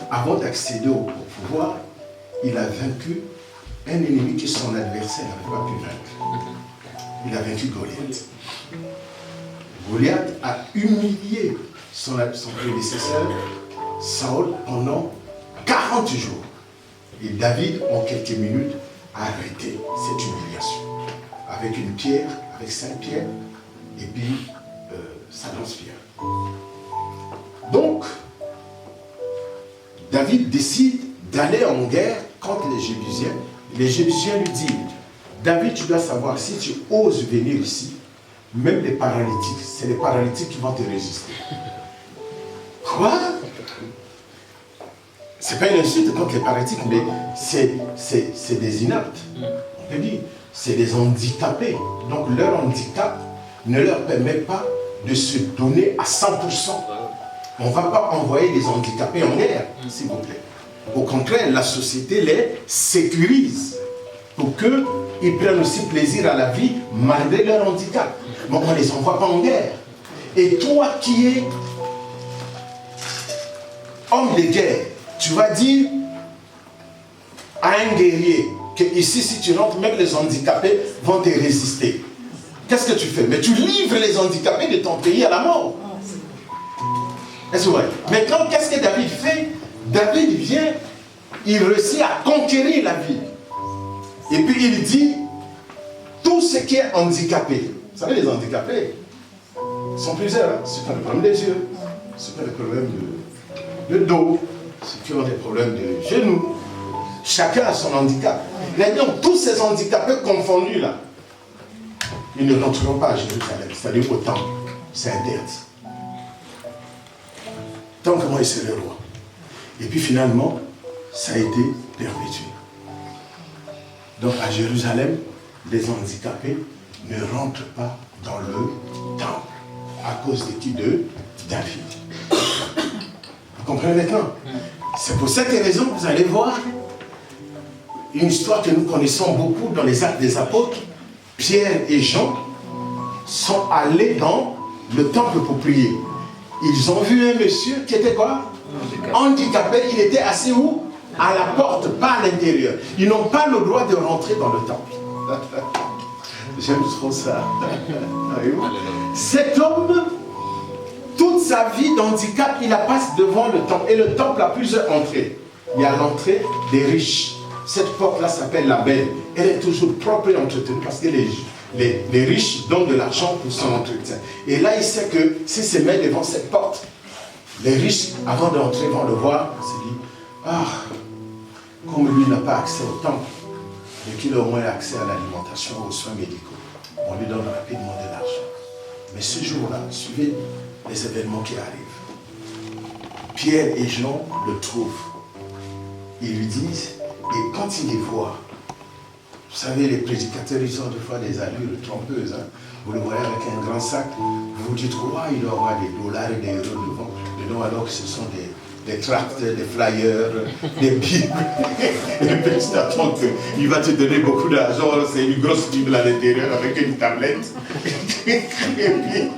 avant d'accéder au pouvoir, il a vaincu un ennemi que son adversaire n'avait pas pu vaincre. Il a vaincu Goliath. Goliath a humilié son prédécesseur, Saül, pendant 40 jours. Et David, en quelques minutes, a arrêté cette humiliation. Avec une pierre, avec 5 pierres, et puis sa lance-pierre. Donc, David décide d'aller en guerre contre les Jébusiens. Les Jébusiens lui disent, David, tu dois savoir, si tu oses venir ici, même les paralytiques, c'est les paralytiques qui vont te résister. Quoi? C'est pas une insulte contre les paralytiques, mais c'est des inaptes. On peut dire, c'est des handicapés. Donc leur handicap ne leur permet pas de se donner à 100%. On ne va pas envoyer les handicapés en guerre, s'il vous plaît. Au contraire, la société les sécurise pour qu'ils prennent aussi plaisir à la vie malgré leur handicap. Donc on ne les envoie pas en guerre. Et toi qui es homme de guerre, tu vas dire à un guerrier que ici, si tu rentres, même les handicapés vont te résister. Qu'est-ce que tu fais? Mais tu livres les handicapés de ton pays à la mort. Est-ce vrai? Maintenant, qu'est-ce que David fait? David vient, il réussit à conquérir la ville. Et puis il dit, tout ce qui est handicapé, vous savez, les handicapés sont plusieurs. Hein? Ceux qui ont des problèmes des yeux, ceux qui ont des problèmes de dos, ceux qui ont des problèmes de genoux. Chacun a son handicap. Maintenant, tous ces handicapés confondus là, ils ne rentreront pas à Jérusalem, c'est-à-dire au temple. C'est interdit. Tant que moi, il serait roi. Et puis finalement, ça a été perpétué. Donc à Jérusalem, les handicapés ne rentrent pas dans le temple à cause de qui? De David. Vous comprenez maintenant? C'est pour cette raison que vous allez voir une histoire que nous connaissons beaucoup dans les Actes des Apôtres. Pierre et Jean sont allés dans le temple pour prier. Ils ont vu un monsieur qui était quoi? Handicapé. Il était assis où? À la porte, pas à l'intérieur. Ils n'ont pas le droit de rentrer dans le temple. J'aime trop ça. Cet homme, toute sa vie d'handicap, il la passe devant le temple. Et le temple a plusieurs entrées. Il y a l'entrée des riches. Cette porte-là s'appelle la belle. Elle est toujours propre et entretenue parce que les riches donnent de l'argent pour son entretien. Et là, il sait que s'il se met devant cette porte, les riches, avant d'entrer, vont le voir, se disent, ah, comme lui n'a pas accès au temple, mais qu'il a au moins accès à l'alimentation, aux soins médicaux, on lui donne rapidement de l'argent. Mais ce jour-là, suivez les événements qui arrivent. Pierre et Jean le trouvent. Ils lui disent, et quand ils les voient, vous savez, les prédicateurs, ils ont des fois des allures trompeuses. Hein. Vous le voyez avec un grand sac, vous vous dites, oh, il doit avoir des dollars et des euros dedans, alors que ce sont des tracts, des flyers, des bibles. Et puis tu t'attends qu'il va te donner beaucoup d'argent, c'est une grosse bible à l'intérieur avec une tablette. Et puis,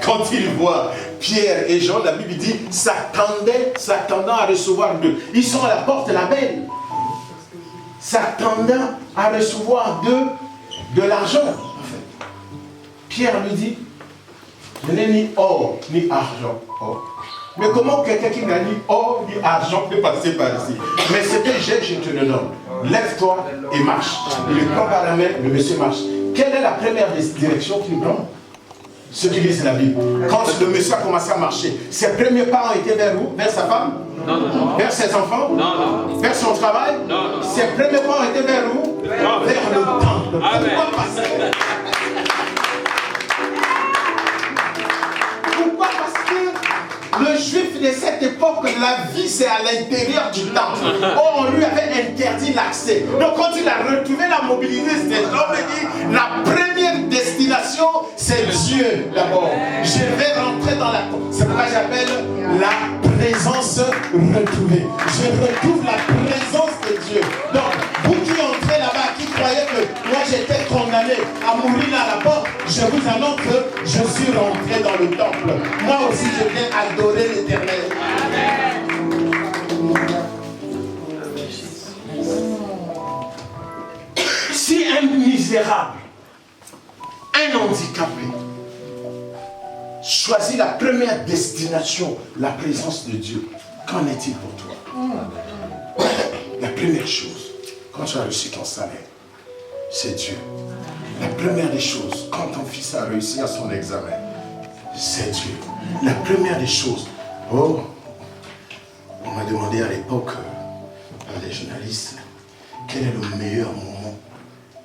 quand il voit Pierre et Jean, la Bible dit, s'attendant à recevoir d'eux. Ils sont à la porte, la belle. S'attendant à recevoir de l'argent. En fait. Pierre lui dit, je n'ai ni or, ni argent. Or. Mais comment quelqu'un qui n'a ni or, ni argent peut passer par ici? Mais ce que j'ai, je te le donne. Lève-toi et marche. Il le prend par la main, le monsieur marche. Quelle est la première direction qu'il prend? Ceux qui lisent la Bible. Quand le monsieur a commencé à marcher, ses premiers pas ont été vers où? Vers sa femme? Non. Vers ses enfants? Non. Vers son travail? Non. Ses premiers pas ont été vers où? Vers le temple. Pourquoi passer? la vie c'est à l'intérieur du temple. Oh, on lui avait interdit l'accès. Donc quand il a retrouvé la mobilité, cet homme dit, la première destination c'est Dieu d'abord. Je vais rentrer dans la... C'est pourquoi j'appelle la présence retrouvée. Je retrouve la présence de Dieu. Donc, vous qui entrez là-bas, qui croyez que moi j'étais condamné à mourir là à la porte, je vous annonce que je suis rentré dans le temple. Moi aussi je viens adorer l'Éternel. Si un misérable, un handicapé, choisis la première destination, la présence de Dieu, qu'en est-il pour toi? La première chose, quand tu as reçu ton salaire, c'est Dieu. La première des choses, quand ton fils a réussi à son examen, c'est Dieu. La première des choses, oh, on m'a demandé à l'époque, par les journalistes, quel est le meilleur moment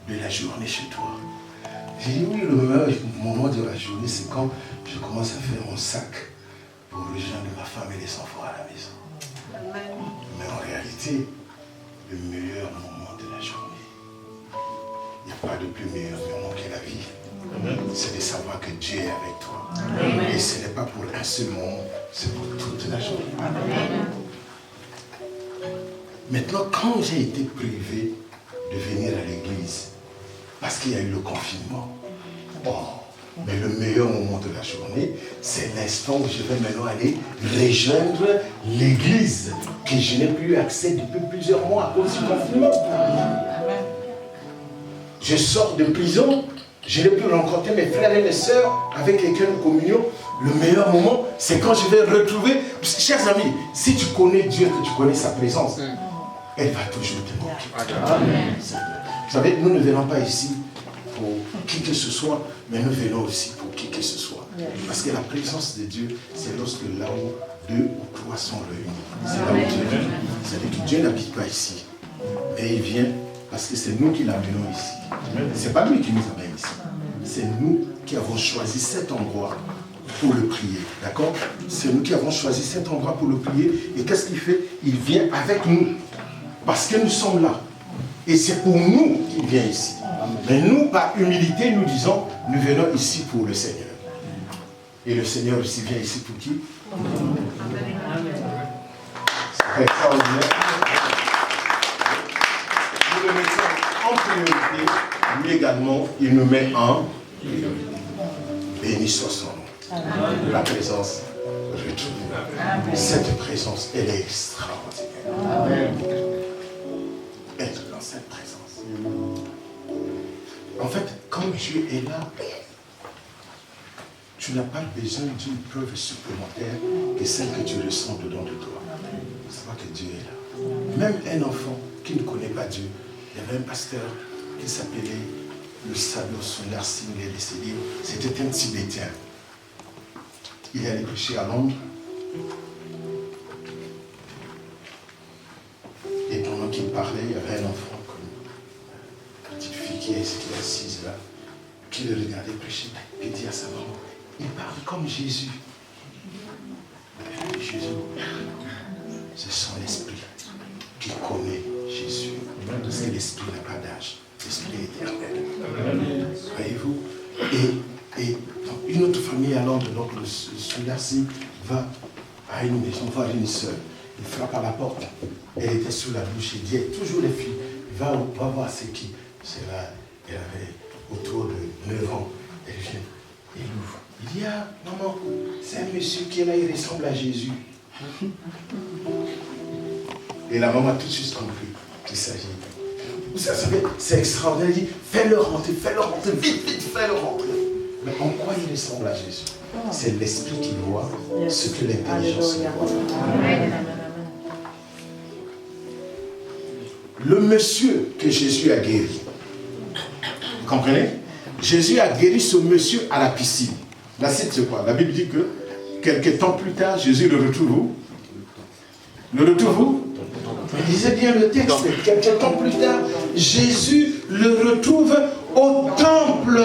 de la journée chez toi? J'ai dit oui, le meilleur moment de la journée, c'est quand je commence à faire mon sac pour rejoindre ma femme et les enfants à la maison. Amen. Mais en réalité, le meilleur moment de la journée, il n'y a pas de plus meilleur moment que la vie. C'est de savoir que Dieu est avec toi. Amen. Et ce n'est pas pour un seul moment, c'est pour toute la journée. Amen. Maintenant, quand j'ai été privé de venir à l'église, parce qu'il y a eu le confinement, mais le meilleur moment de la journée, c'est l'instant où je vais maintenant aller rejoindre l'église que je n'ai plus eu accès depuis plusieurs mois à cause du confinement. Je sors de prison, je n'ai plus rencontré mes frères et mes sœurs avec lesquels nous communions. Le meilleur moment, c'est quand je vais retrouver... Chers amis, si tu connais Dieu, que tu connais sa présence, elle va toujours te manquer. Amen. Vous savez, nous ne venons pas ici pour qui que ce soit, mais nous venons aussi pour qui que ce soit. Parce que la présence de Dieu, c'est lorsque là où 2 ou 3 sont réunis. C'est là où Dieu vient. C'est-à-dire que Dieu n'habite pas ici, mais il vient parce que c'est nous qui l'amenons ici. Ce n'est pas lui qui nous amène ici. C'est nous qui avons choisi cet endroit pour le prier. D'accord? C'est nous qui avons choisi cet endroit pour le prier. Et qu'est-ce qu'il fait? Il vient avec nous. Parce que nous sommes là. Et c'est pour nous qu'il vient ici. Mais nous, par humilité, nous disons, nous venons ici pour le Seigneur. Et le Seigneur aussi vient ici pour qui? C'est extraordinaire. Nous le mettons en priorité. Lui également, il nous met en priorité. Béni soit son nom. La présence retrouvée. Cette présence, elle est extraordinaire. Amen. Être dans cette présence. En fait, quand Dieu est là, tu n'as pas besoin d'une preuve supplémentaire que celle que tu ressens dedans de toi. Savoir que Dieu est là. Même un enfant qui ne connaît pas Dieu, il y avait un pasteur qui s'appelait le Sado Solar Singh, il est décédé. C'était un Tibétain. Il est allé prêcher à Londres. Et pendant qu'il parlait, il y avait un enfant, comme une petite fille qui est assise là, qui le regardait prêcher, et dit à sa maman, il parle comme Jésus. Jésus, c'est son esprit qui connaît Jésus. Parce que l'esprit n'a pas d'âge, l'esprit est éternel. Voyez-vous? Et une autre famille à Londres, donc celui-là-ci va à une maison, voir une sœur. Il frappe à la porte. Elle était sous la douche. Il dit, toujours les filles, va voir c'est qui. C'est là, elle avait autour de 9 ans. Elle vient, il ouvre. Il dit, ah, maman, c'est un monsieur qui est là, il ressemble à Jésus. Et la maman a tout de suite compris qu'il s'agit. Vous savez, c'est extraordinaire. Il dit, fais-le rentrer, vite, fais-le rentrer. Mais en quoi il ressemble à Jésus? C'est l'esprit qui voit ce que l'intelligence voit. Le monsieur que Jésus a guéri, vous comprenez? Jésus a guéri ce monsieur à la piscine. La cite, c'est quoi? La Bible dit que quelques temps plus tard, Jésus le retrouve où? Le retrouve où? Lisez bien le texte. Quelques temps plus tard, Jésus le retrouve au temple.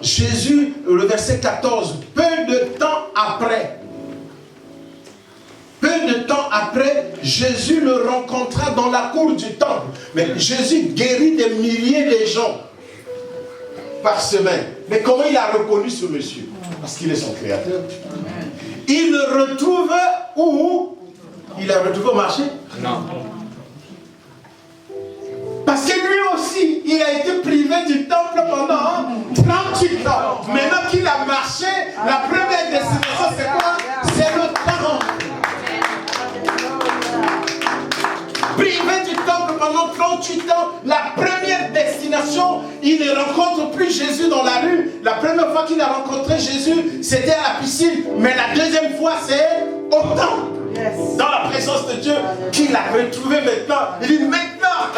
Jésus, le verset 14, peu de temps après, peu de temps après, Jésus le rencontra dans la cour du temple. Mais Jésus guérit des milliers de gens par semaine. Mais comment il a reconnu ce monsieur? Parce qu'il est son créateur. Il le retrouve où? Il l'a retrouvé au marché? Non. Parce que lui aussi, il a été privé du temple pendant 38 ans. Maintenant qu'il a marché, la première destination, c'est quoi? C'est le temple. Privé du temple pendant 38 ans, la première destination, il ne rencontre plus Jésus dans la rue. La première fois qu'il a rencontré Jésus, c'était à la piscine. Mais la deuxième fois, c'est au temple. Dans la présence de Dieu, qu'il a retrouvé maintenant. Il dit maintenant,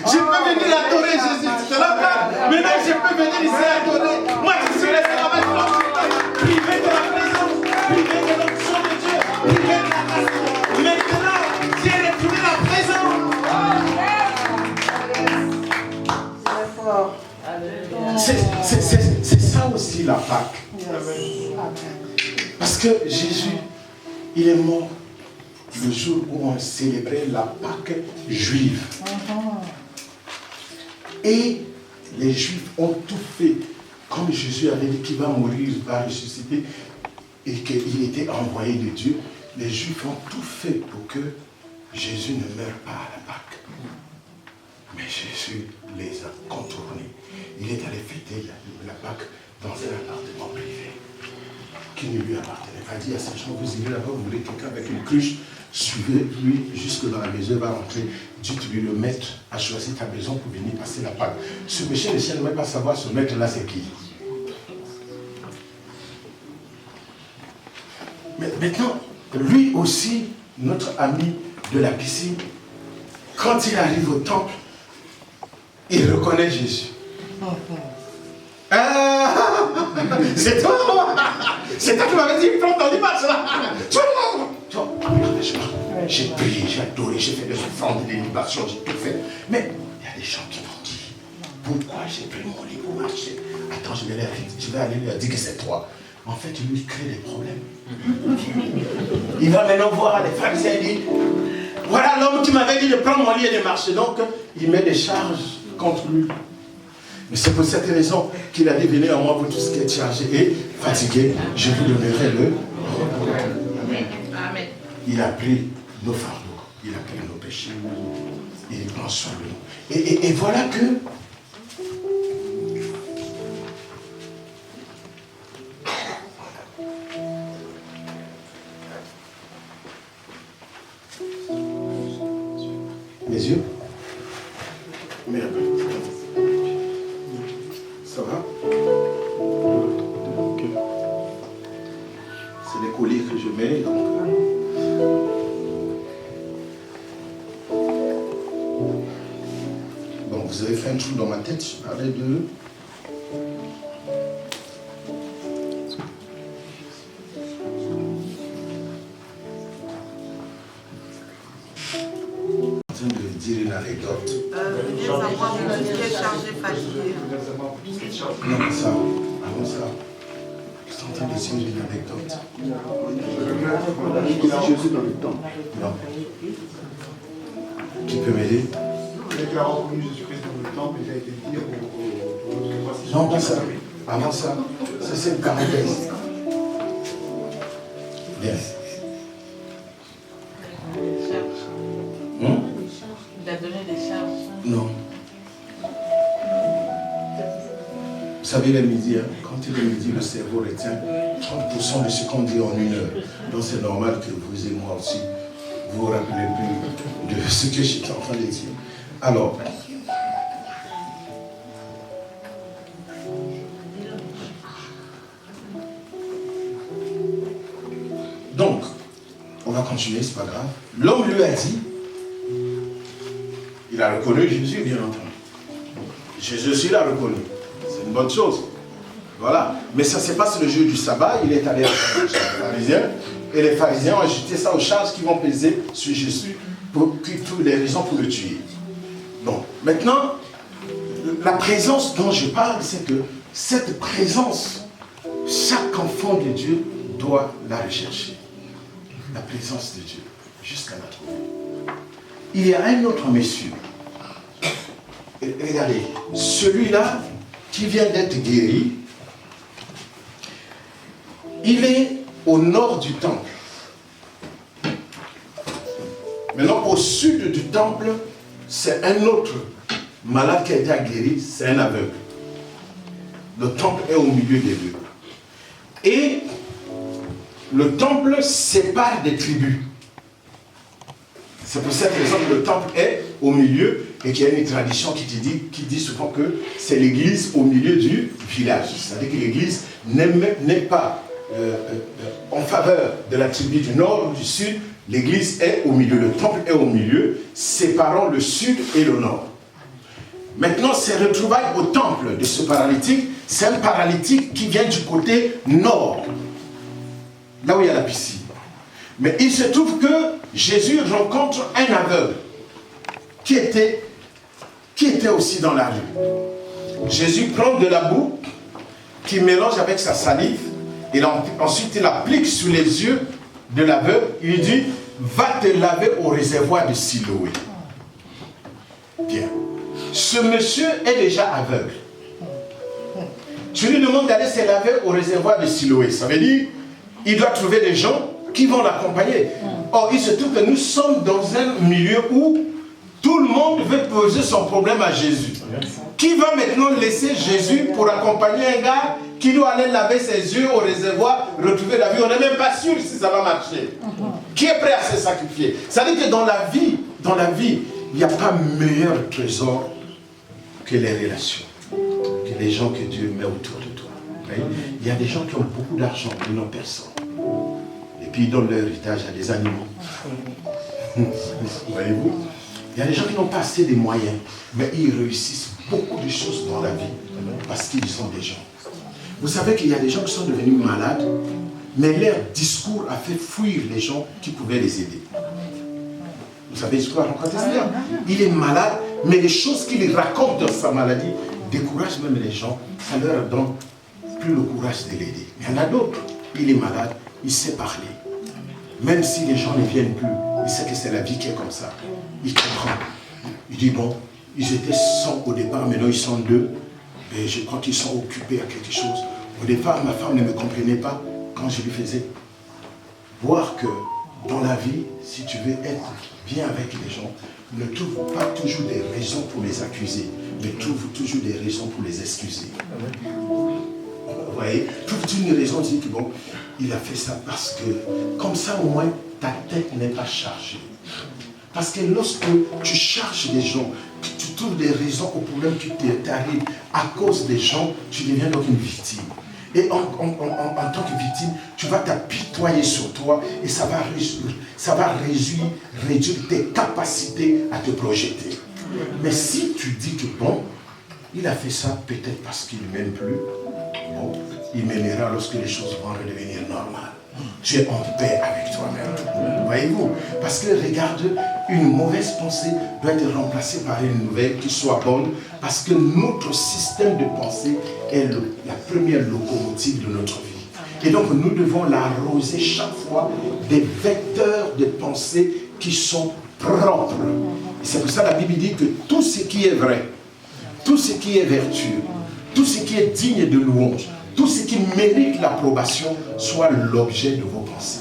je peux venir adorer Jésus. Tu te rappelles? Maintenant, je peux venir ici adorer. Moi qui suis resté là maintenant, privé de la présence, privé de l'onction de Dieu, privé de la grâce. Maintenant, j'ai retrouvé la présence. C'est ça aussi la Pâque. Parce que Jésus, il est mort le jour où on célébrait la Pâque juive. Et les Juifs ont tout fait, comme Jésus avait dit qu'il va mourir, il va ressusciter, et qu'il était envoyé de Dieu. Les Juifs ont tout fait pour que Jésus ne meure pas à la Pâque. Mais Jésus les a contournés. Il est allé fêter la Pâque dans un appartement privé qui ne lui appartenait pas. Il a dit à ces gens, vous irez là-bas, vous voulez quelqu'un avec une cruche, suivez-lui jusque dans la maison, il va rentrer. Dites-lui, le maître a choisi ta maison pour venir passer la Pâque. Ce monsieur, le ciel ne veut pas savoir ce maître-là, c'est qui. Mais maintenant, lui aussi, notre ami de la piscine, quand il arrive au temple, il reconnaît Jésus. C'est toi! C'est toi qui m'avais dit, prends ton image là! J'ai prié, j'ai adoré, j'ai fait des offrandes, des libations, j'ai tout fait. Mais il y a des gens qui m'ont dit, pourquoi j'ai pris mon lit pour marcher? Attends, je vais aller leur dire que c'est toi. En fait, il lui crée des problèmes. Il va maintenant voir les pharisiens et dit, voilà l'homme qui m'avait dit de prendre mon lit et de marcher. Donc, il met des charges contre lui. Mais c'est pour cette raison qu'il a dit, venez à moi pour tout ce qui est chargé et fatigué, je vous donnerai le Amen. Il a pris nos fardeaux, il a pris nos péchés, il prend soin de nous. Et voilà que les yeux. Merde. Ça va? C'est les colliers que je mets, donc. Bon, vous avez fait un trou dans ma tête, je parlais de. Dire une anecdote. Non, ça, avant ça, je suis en train de dire une anecdote. Jésus dans le temps. Non. Qui peut m'aider? Il a reconnu Jésus-Christ dans le temple, il a été dit au Non, pas ça. Avant ça, c'est une parenthèse. Bien. Il a donné des charges. Non. Vous savez, les midi, quand il est midi, le cerveau retient 30% de ce qu'on dit en une heure. Donc c'est normal que vous et moi aussi, vous vous rappelez plus de ce que j'étais en train de dire. Alors, donc, on va continuer, c'est pas grave. L'homme lui a dit, il a reconnu Jésus, bien entendu. Jésus aussi l'a reconnu. C'est une bonne chose. Voilà. Mais ça se passe le jour du sabbat. Il est allé chez les pharisiens. Et les pharisiens ont ajouté ça aux charges qui vont peser sur Jésus pour toutes les raisons pour le tuer. Donc, maintenant, la présence dont je parle, c'est que cette présence, chaque enfant de Dieu doit la rechercher. La présence de Dieu. jusqu'à la trouver. Il y a un autre monsieur. Regardez, celui-là qui vient d'être guéri, il est au nord du temple. Maintenant, au sud du temple, c'est un autre malade qui a été guéri, c'est un aveugle. Le temple est au milieu des deux. Et le temple sépare des tribus. C'est pour cette raison que le temple est au milieu et qu'il y a une tradition qui dit souvent que c'est l'église au milieu du village. C'est-à-dire que l'église n'est pas en faveur de la tribu du nord ou du sud. L'église est au milieu, le temple est au milieu, séparant le sud et le nord. Maintenant, ces retrouvailles au temple de ce paralytique, c'est un paralytique qui vient du côté nord, là où il y a la piscine. Mais il se trouve que Jésus rencontre un aveugle qui était aussi dans la rue. Jésus prend de la boue qu'il mélange avec sa salive et ensuite il l'applique sur les yeux de l'aveugle. Il lui dit, va te laver au réservoir de Siloé. Bien. Ce monsieur est déjà aveugle. Tu lui demandes d'aller se laver au réservoir de Siloé. Ça veut dire, il doit trouver des gens qui vont l'accompagner. Or, il se trouve que nous sommes dans un milieu où tout le monde veut poser son problème à Jésus. Qui va maintenant laisser Jésus pour accompagner un gars qui doit aller laver ses yeux au réservoir, retrouver la vie? On n'est même pas sûr si ça va marcher. Qui est prêt à se sacrifier? Ça veut dire que dans la vie, il n'y a pas meilleur trésor que les relations, que les gens que Dieu met autour de toi. Il y a des gens qui ont beaucoup d'argent, ils n'ont personne. Et puis ils donnent leur héritage à des animaux. Voyez-vous? Il y a des gens qui n'ont pas assez de moyens, mais ils réussissent beaucoup de choses dans la vie parce qu'ils sont des gens. Vous savez qu'il y a des gens qui sont devenus malades, mais leur discours a fait fuir les gens qui pouvaient les aider. Vous savez ce qu'on raconte ça? Il est malade, mais les choses qu'il raconte dans sa maladie découragent même les gens. Ça leur donne plus le courage de l'aider. Mais il y en a d'autres. Il est malade, il sait parler. Même si les gens ne viennent plus, il sait que c'est la vie qui est comme ça. Il comprend. Il dit, bon, ils étaient 100 au départ, maintenant ils sont 2. Et je crois qu'ils sont occupés à quelque chose. Au départ, ma femme ne me comprenait pas quand je lui faisais voir que dans la vie, si tu veux être bien avec les gens, ne trouve pas toujours des raisons pour les accuser, mais trouve toujours des raisons pour les excuser. Vous voyez, trouve une raison, dis que bon, il a fait ça parce que, comme ça au moins, ta tête n'est pas chargée. Parce que lorsque tu charges des gens, que tu trouves des raisons aux problèmes qui t'arrivent à cause des gens, tu deviens donc une victime. Et en tant que victime, tu vas t'apitoyer sur toi et ça va réduire tes capacités à te projeter. Mais si tu dis que bon, il a fait ça peut-être parce qu'il ne m'aime plus, bon, il m'aimera lorsque les choses vont redevenir normales. Tu es en paix avec toi-même. Voyez-vous? Parce que regarde, une mauvaise pensée doit être remplacée par une nouvelle qui soit bonne, parce que notre système de pensée est la première locomotive de notre vie. Et donc nous devons l'arroser chaque fois des vecteurs de pensée qui sont propres. Et c'est pour ça que la Bible dit que tout ce qui est vrai, tout ce qui est vertueux, tout ce qui est digne de louange, tout ce qui mérite l'approbation soit l'objet de vos pensées.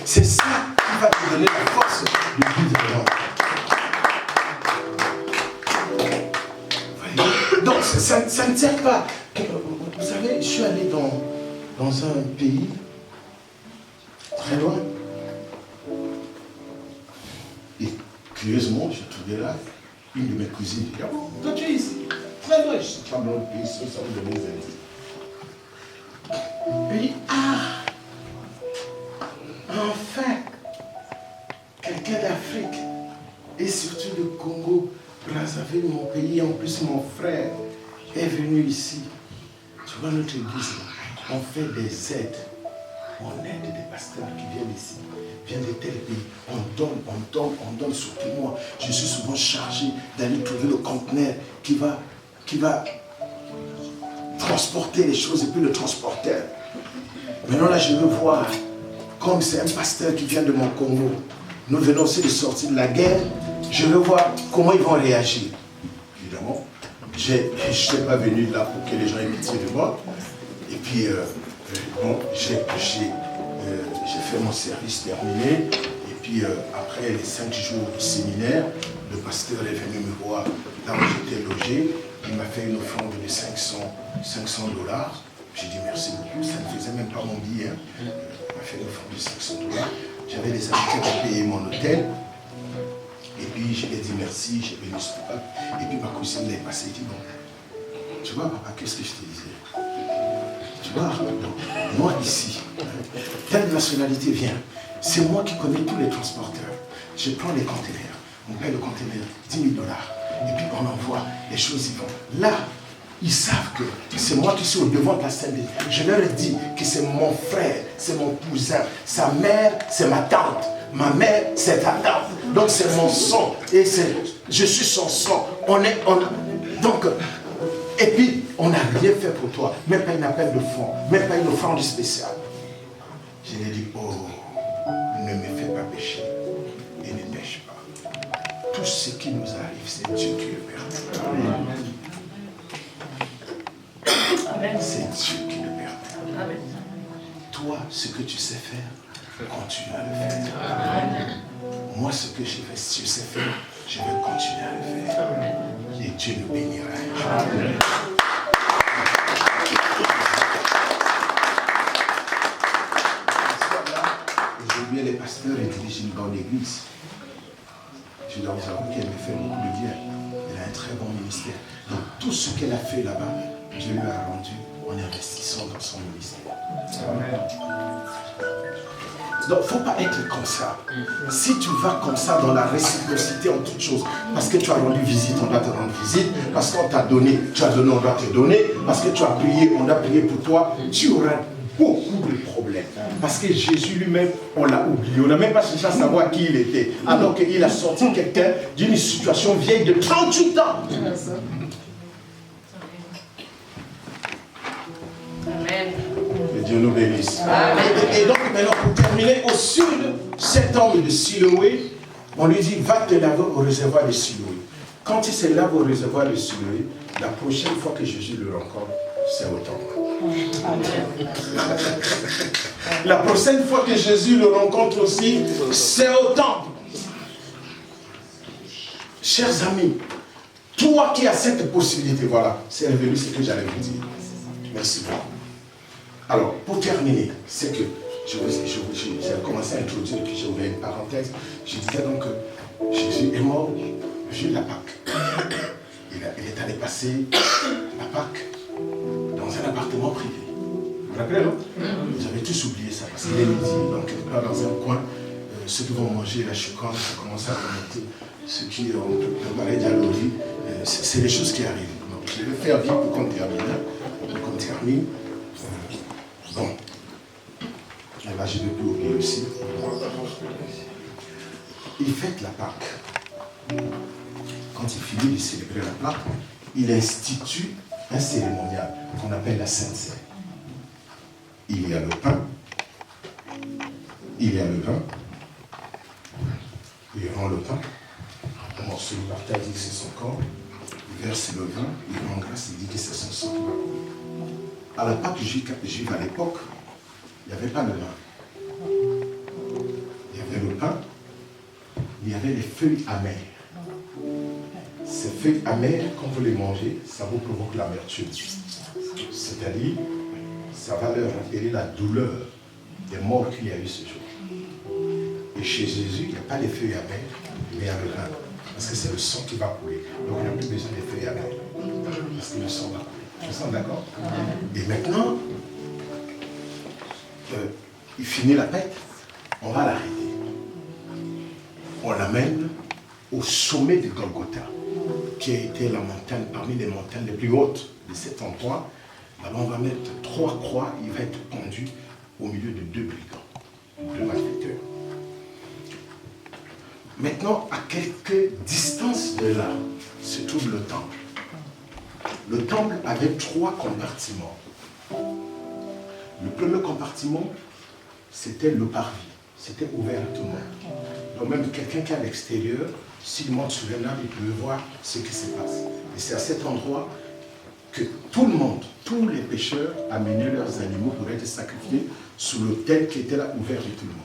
C'est ça qui va te donner la force de vivre. Donc ça ne sert pas. Vous savez, je suis allé dans un pays très loin. Et curieusement, j'ai trouvé là une de mes cousines. Toi, tu es ici. Très loin, je suis pas dans le pays, ça vous donne des indices. Il dit, enfin, quelqu'un d'Afrique, et surtout du Congo, Brazzaville, mon pays, en plus mon frère est venu ici. Tu vois, notre église, on fait des aides. On aide des pasteurs qui viennent ici, viennent de tel pays. On donne, surtout moi. Je suis souvent chargé d'aller trouver le conteneur qui va transporter les choses et puis le transporteur. Maintenant là, je veux voir comme c'est un pasteur qui vient de mon Congo, nous venons aussi de sortir de la guerre, je veux voir comment ils vont réagir. Évidemment, je n'étais pas venu là pour que les gens aient pitié de moi. Et puis, bon, j'ai fait mon service terminé. Et puis, après les 5 jours du séminaire, le pasteur est venu me voir là où j'étais logé. Il m'a fait une offrande de 500 $. J'ai dit merci beaucoup, ça ne faisait même pas mon billet. Il m'a fait une offrande de 500 $. J'avais des amis qui avaient payé mon hôtel. Et puis, je lui ai dit merci, j'ai béni son papa. Et puis, ma cousine est passée et dit, bon, tu vois, papa, qu'est-ce que je te disais? Tu vois, donc, moi ici, telle nationalité vient, c'est moi qui connais tous les transporteurs. Je prends les conteneurs, on paye le conteneur 10 000 $. Et puis on envoie, les choses y vont. Là, ils savent que c'est moi qui suis au devant de la scène. Je leur ai dit que c'est mon frère, c'est mon cousin, sa mère, c'est ma tante. Ma mère, c'est ta tante. Donc c'est mon sang. Et je suis son sang. Donc, et puis, on n'a rien fait pour toi. Même pas une appel de fonds. Même pas une offrande spéciale. Je lui ai dit, oh, ne me fais pas pécher. Et ne pêche pas. Tout ce qui nous arrive, c'est Dieu qui le permet. C'est Dieu qui le permet. Toi, ce que tu sais faire, continue à le faire. Moi, ce que je sais faire, je vais continuer à le faire. Et Dieu nous bénira. Aujourd'hui, les pasteurs dirigent une bonne église. Je dois vous avouer qu'elle me fait beaucoup de bien. Elle a un très bon ministère. Donc, tout ce qu'elle a fait là-bas, Dieu lui a rendu en investissant dans son ministère. Amen. Donc, il ne faut pas être comme ça. Si tu vas comme ça dans la réciprocité en toutes choses, parce que tu as rendu visite, on doit te rendre visite, parce qu'on t'a donné, tu as donné, on doit te donner, parce que tu as prié, on doit prier pour toi, tu auras beaucoup de problèmes. Parce que Jésus lui-même, on l'a oublié. On n'a même pas cherché à savoir qui il était. Alors qu'il a sorti quelqu'un d'une situation vieille de 38 ans. Amen. Que Dieu nous bénisse. Et donc, maintenant, pour terminer, au sud, cet homme de Siloé, on lui dit, va te laver au réservoir de Siloé. Quand il se lave au réservoir de Siloé, la prochaine fois que Jésus le rencontre, c'est au temple. La prochaine fois que Jésus le rencontre aussi, c'est au temple. Chers amis, toi qui as cette possibilité, voilà, c'est revenu ce que j'allais vous dire. Merci beaucoup. Alors, pour terminer, c'est que j'ai commencé à introduire et puis j'ai ouvert une parenthèse. Je disais donc que Jésus est mort le jour de la Pâque. Il est allé passer la Pâque dans un appartement privé. Vous vous rappelez, non? Vous avez tous oublié ça parce qu'il est midi, donc là dans un coin, ceux qui vont manger la choucane, ça commence à remonter. Ceux qui ont préparé d'Alori, c'est des choses qui arrivent. Donc je vais faire vite pour qu'on termine. Bon. Et là, je ne vais plus oublier aussi. Il fête la Pâque. Quand il finit de célébrer la Pâque, il institue un cérémonial qu'on appelle la Sainte Seine. Il y a le pain, il y a le vin, il rend le pain, un morceau de partage dit que c'est son corps, il verse le vin, il rend grâce, il dit que c'est son sang. À la Pâque juive à l'époque, il n'y avait pas le vin. Il y avait le pain, il y avait les feuilles amères. Ces feuilles amères, quand vous les mangez, ça vous provoque l'amertume. C'est-à-dire, ça va leur rappeler la douleur des morts qu'il y a eu ce jour. Et chez Jésus, il n'y a pas les feuilles amères, mais il y a le vin. Parce que c'est le sang qui va couler. Donc, il n'y a plus besoin des feuilles amères. Parce que le sang va couler. Vous êtes d'accord? Et maintenant, il finit la fête, on va l'arrêter. On l'amène au sommet de Golgotha, qui a été la montagne, parmi les montagnes les plus hautes de cet endroit. Là-bas, on va mettre 3 croix, il va être pendu au milieu de 2 brigands, 2 malfaiteurs. Maintenant, à quelques distances de là, se trouve le temple. Le temple avait 3 compartiments. Le premier compartiment, c'était le parvis. C'était ouvert à tout le monde. Donc même quelqu'un qui est à l'extérieur, s'il monte sur un arbre, il peut voir ce qui se passe. Et c'est à cet endroit que tout le monde, tous les pécheurs amenaient leurs animaux pour être sacrifiés sous l'autel qui était là ouvert de tout le monde.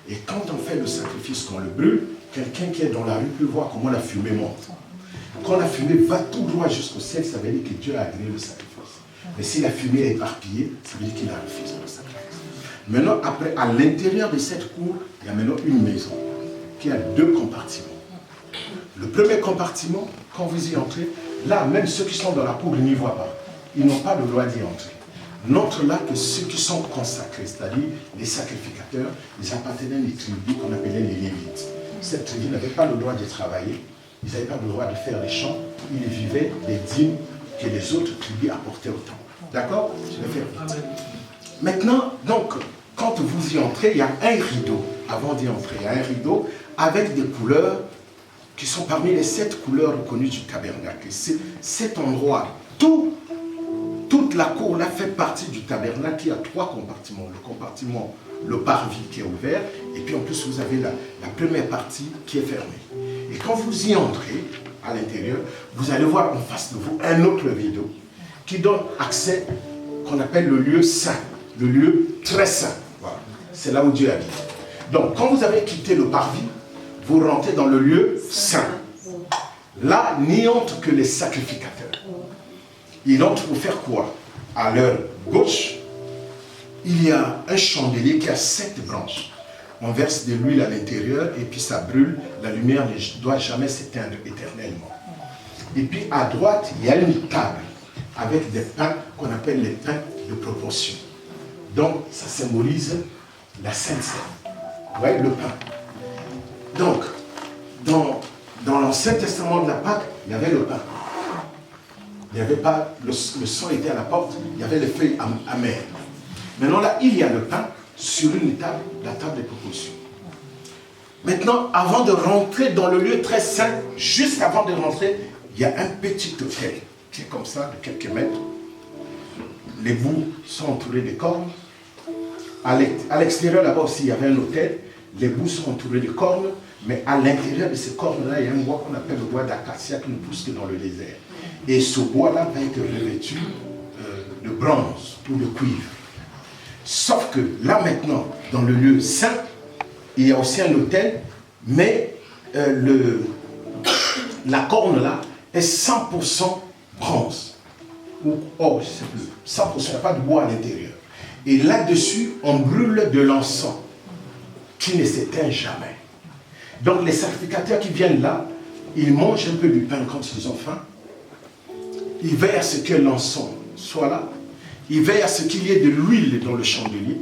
Et quand on fait le sacrifice, qu'on le brûle, quelqu'un qui est dans la rue peut voir comment la fumée monte. Quand la fumée va tout droit jusqu'au ciel, ça veut dire que Dieu a agréé le sacrifice. Mais si la fumée est éparpillée, ça veut dire qu'il a refusé le sacrifice. Maintenant, après, à l'intérieur de cette cour, il y a maintenant une maison qui a 2 compartiments. Le premier compartiment, quand vous y entrez, là, même ceux qui sont dans la cour, ils n'y voient pas. Ils n'ont pas le droit d'y entrer. N'entrent là que ceux qui sont consacrés, c'est-à-dire les sacrificateurs, ils appartenaient à une tribu qu'on appelait les Lévites. Cette tribu n'avait pas le droit de travailler, ils n'avaient pas le droit de faire les champs, ils vivaient des dîmes que les autres tribus apportaient au temple. D'accord? Je vais faire vite. Maintenant, donc, quand vous y entrez, il y a un rideau. Avant d'y entrer, il y a un rideau avec des couleurs qui sont parmi les 7 couleurs reconnues du tabernacle. Cet endroit, toute la cour là fait partie du tabernacle qui a 3 compartiments. Le compartiment, le parvis qui est ouvert, et puis en plus vous avez la première partie qui est fermée. Et quand vous y entrez à l'intérieur, vous allez voir en face de vous un autre rideau qui donne accès qu'on appelle le lieu saint, le lieu très saint. Voilà. C'est là où Dieu habite. Donc quand vous avez quitté le parvis, vous rentrez dans le lieu saint. Là, n'y entrent que les sacrificateurs. Ils entrent pour faire quoi? À leur gauche, il y a un chandelier qui a 7 branches. On verse de l'huile à l'intérieur et puis ça brûle. La lumière ne doit jamais s'éteindre éternellement. Et puis à droite, il y a une table avec des pains qu'on appelle les pains de proportion. Donc, ça symbolise la Sainte Seine. Vous voyez, le pain. Donc, dans l'Ancien Testament de la Pâque, il y avait le pain. Il n'y avait pas, le sang était à la porte, il y avait les feuilles amères. Maintenant là, il y a le pain sur une table, la table des propositions. Maintenant, avant de rentrer dans le lieu très saint, juste avant de rentrer, il y a un petit autel qui est comme ça, de quelques mètres. Les bouts sont entourés de cornes. À l'extérieur, là-bas aussi, il y avait un autel. Les bouts sont entourés de cornes, mais à l'intérieur de ces cornes-là, il y a un bois qu'on appelle le bois d'acacia qui ne pousse que dans le désert. Et ce bois-là va être revêtu de bronze ou de cuivre. Sauf que là maintenant, dans le lieu saint, il y a aussi un autel, mais la corne là est 100% bronze. Ou or, je ne sais plus. 100%, il n'y a pas de bois à l'intérieur. Et là-dessus, on brûle de l'encens qui ne s'éteint jamais. Donc les sacrificateurs qui viennent là, ils mangent un peu du pain quand ils ont faim. Ils veillent à ce que l'encens soit là. Ils veillent à ce qu'il y ait de l'huile dans le chandelier.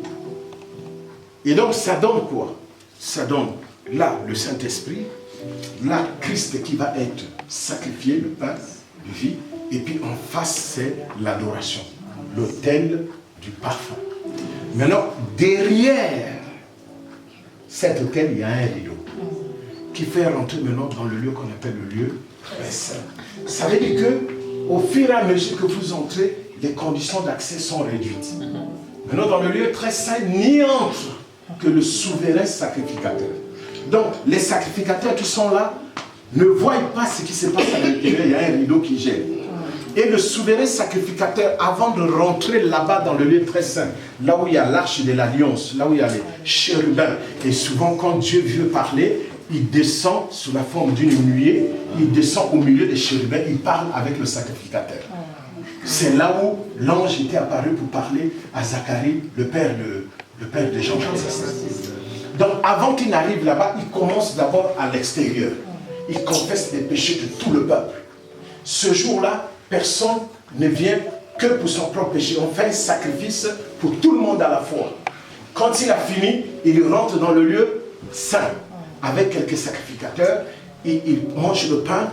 Et donc ça donne quoi? Ça donne là le Saint-Esprit, là Christ qui va être sacrifié, le pain de vie. Et puis en face, c'est l'adoration, l'autel du parfum. Maintenant, derrière cet autel, il y a un rideau qui fait rentrer maintenant dans le lieu qu'on appelle le lieu très saint. Ça veut dire qu'au fur et à mesure que vous entrez, les conditions d'accès sont réduites. Maintenant, dans le lieu très saint, n'y entre que le souverain sacrificateur. Donc, les sacrificateurs qui sont là ne voient pas ce qui se passe à l'intérieur. Il y a un rideau qui gêne. Et le souverain sacrificateur, avant de rentrer là-bas dans le lieu très saint, là où il y a l'arche de l'alliance, là où il y a les chérubins, et souvent quand Dieu veut parler, il descend sous la forme d'une nuée, il descend au milieu des chérubins, il parle avec le sacrificateur. C'est là où l'ange était apparu pour parler à Zacharie, le père de Jean-Baptiste. Donc avant qu'il n'arrive là-bas, il commence d'abord à l'extérieur. Il confesse les péchés de tout le peuple. Ce jour-là, personne ne vient que pour son propre péché. On fait un sacrifice pour tout le monde à la fois. Quand il a fini, il rentre dans le lieu saint avec quelques sacrificateurs. Il mange le pain,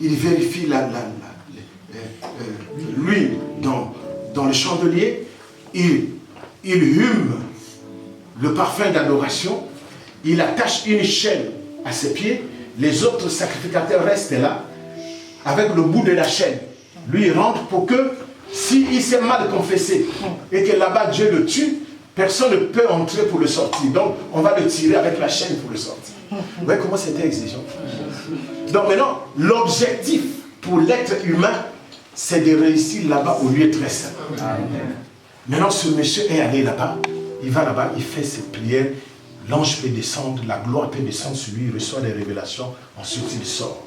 il vérifie l'huile dans le chandelier, il hume le parfum d'adoration, il attache une chaîne à ses pieds, les autres sacrificateurs restent là avec le bout de la chaîne. Lui, il rentre pour que, s'il s'est mal confessé et que là-bas Dieu le tue, Personne ne peut entrer pour le sortir. Donc, on va le tirer avec la chaîne pour le sortir. Vous voyez comment c'était exigeant? Donc maintenant, l'objectif pour l'être humain, c'est de réussir là-bas au lieu très saint. Maintenant, ce monsieur est allé là-bas. Il va là-bas, il fait ses prières. L'ange peut descendre, la gloire peut descendre sur lui, il reçoit des révélations, ensuite il sort.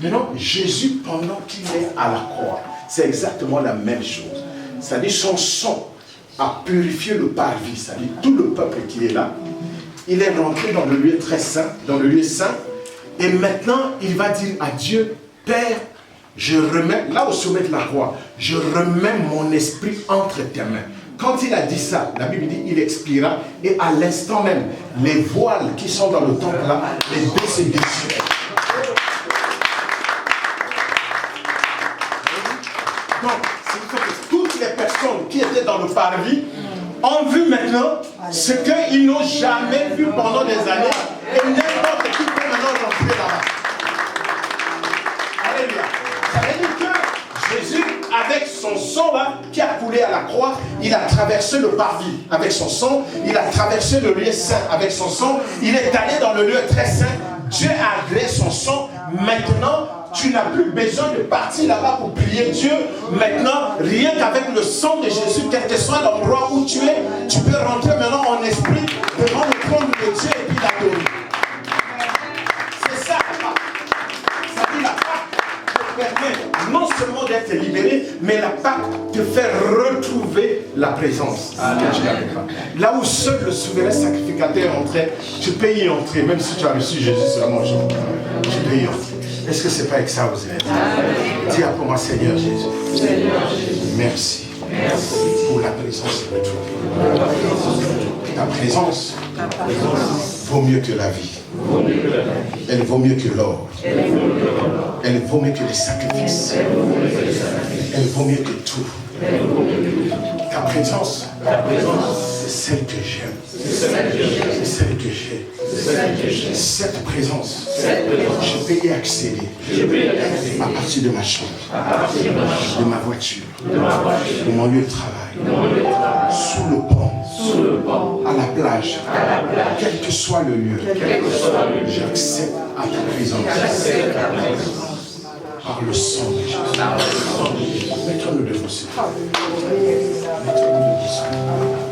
Maintenant, Jésus, pendant qu'il est à la croix, c'est exactement la même chose. C'est-à-dire son sang a purifié le parvis, c'est-à-dire tout le peuple qui est là. Il est rentré dans le lieu très saint, dans le lieu saint, et maintenant il va dire à Dieu, Père, je remets, là au sommet de la croix, je remets mon esprit entre tes mains. Quand il a dit ça, la Bible dit, il expira, et à l'instant même, les voiles qui sont dans le temple là, les deux se déchirent. Donc, c'est que toutes les personnes qui étaient dans le parvis ont vu maintenant ce qu'ils n'ont jamais vu pendant des années, et n'importe qui peut maintenant rentrer là-bas. Alléluia. Ça veut dire que Jésus, avec son sang là, qui a coulé à la croix, il a traversé le parvis avec son sang, il a traversé le lieu saint avec son sang, il est allé dans le lieu très saint, Dieu a agréé son sang. Maintenant, tu n'as plus besoin de partir là-bas pour prier Dieu. Maintenant, rien qu'avec le sang de Jésus, quel que soit l'endroit où tu es, tu peux rentrer maintenant en esprit devant le trône de Dieu et puis l'adorer. C'est ça la Pâque. Ça dit la Pâque te permet non seulement d'être libéré, mais la Pâque te fait retrouver la présence. Là où seul le souverain sacrificateur entrait, tu peux y entrer, même si tu as reçu Jésus seulement un jour. Tu peux y entrer. Est-ce que c'est pas avec ça vous êtes? Dis après moi, Seigneur Jésus. Merci. Pour la présence retrouvée. Ta présence vaut mieux que la vie. Elle vaut mieux que l'or. Elle vaut mieux que les sacrifices. Elle vaut mieux que tout. Ta présence, c'est celle que j'aime. C'est celle que j'ai. Cette présence, je peux y accéder à partir de ma chambre, de ma voiture, de mon lieu de travail, sous le pont, à la plage, quel que soit le lieu, j'accepte à ta présence par le sang de Jésus. Mettons-nous debout. Mettons-nous debout.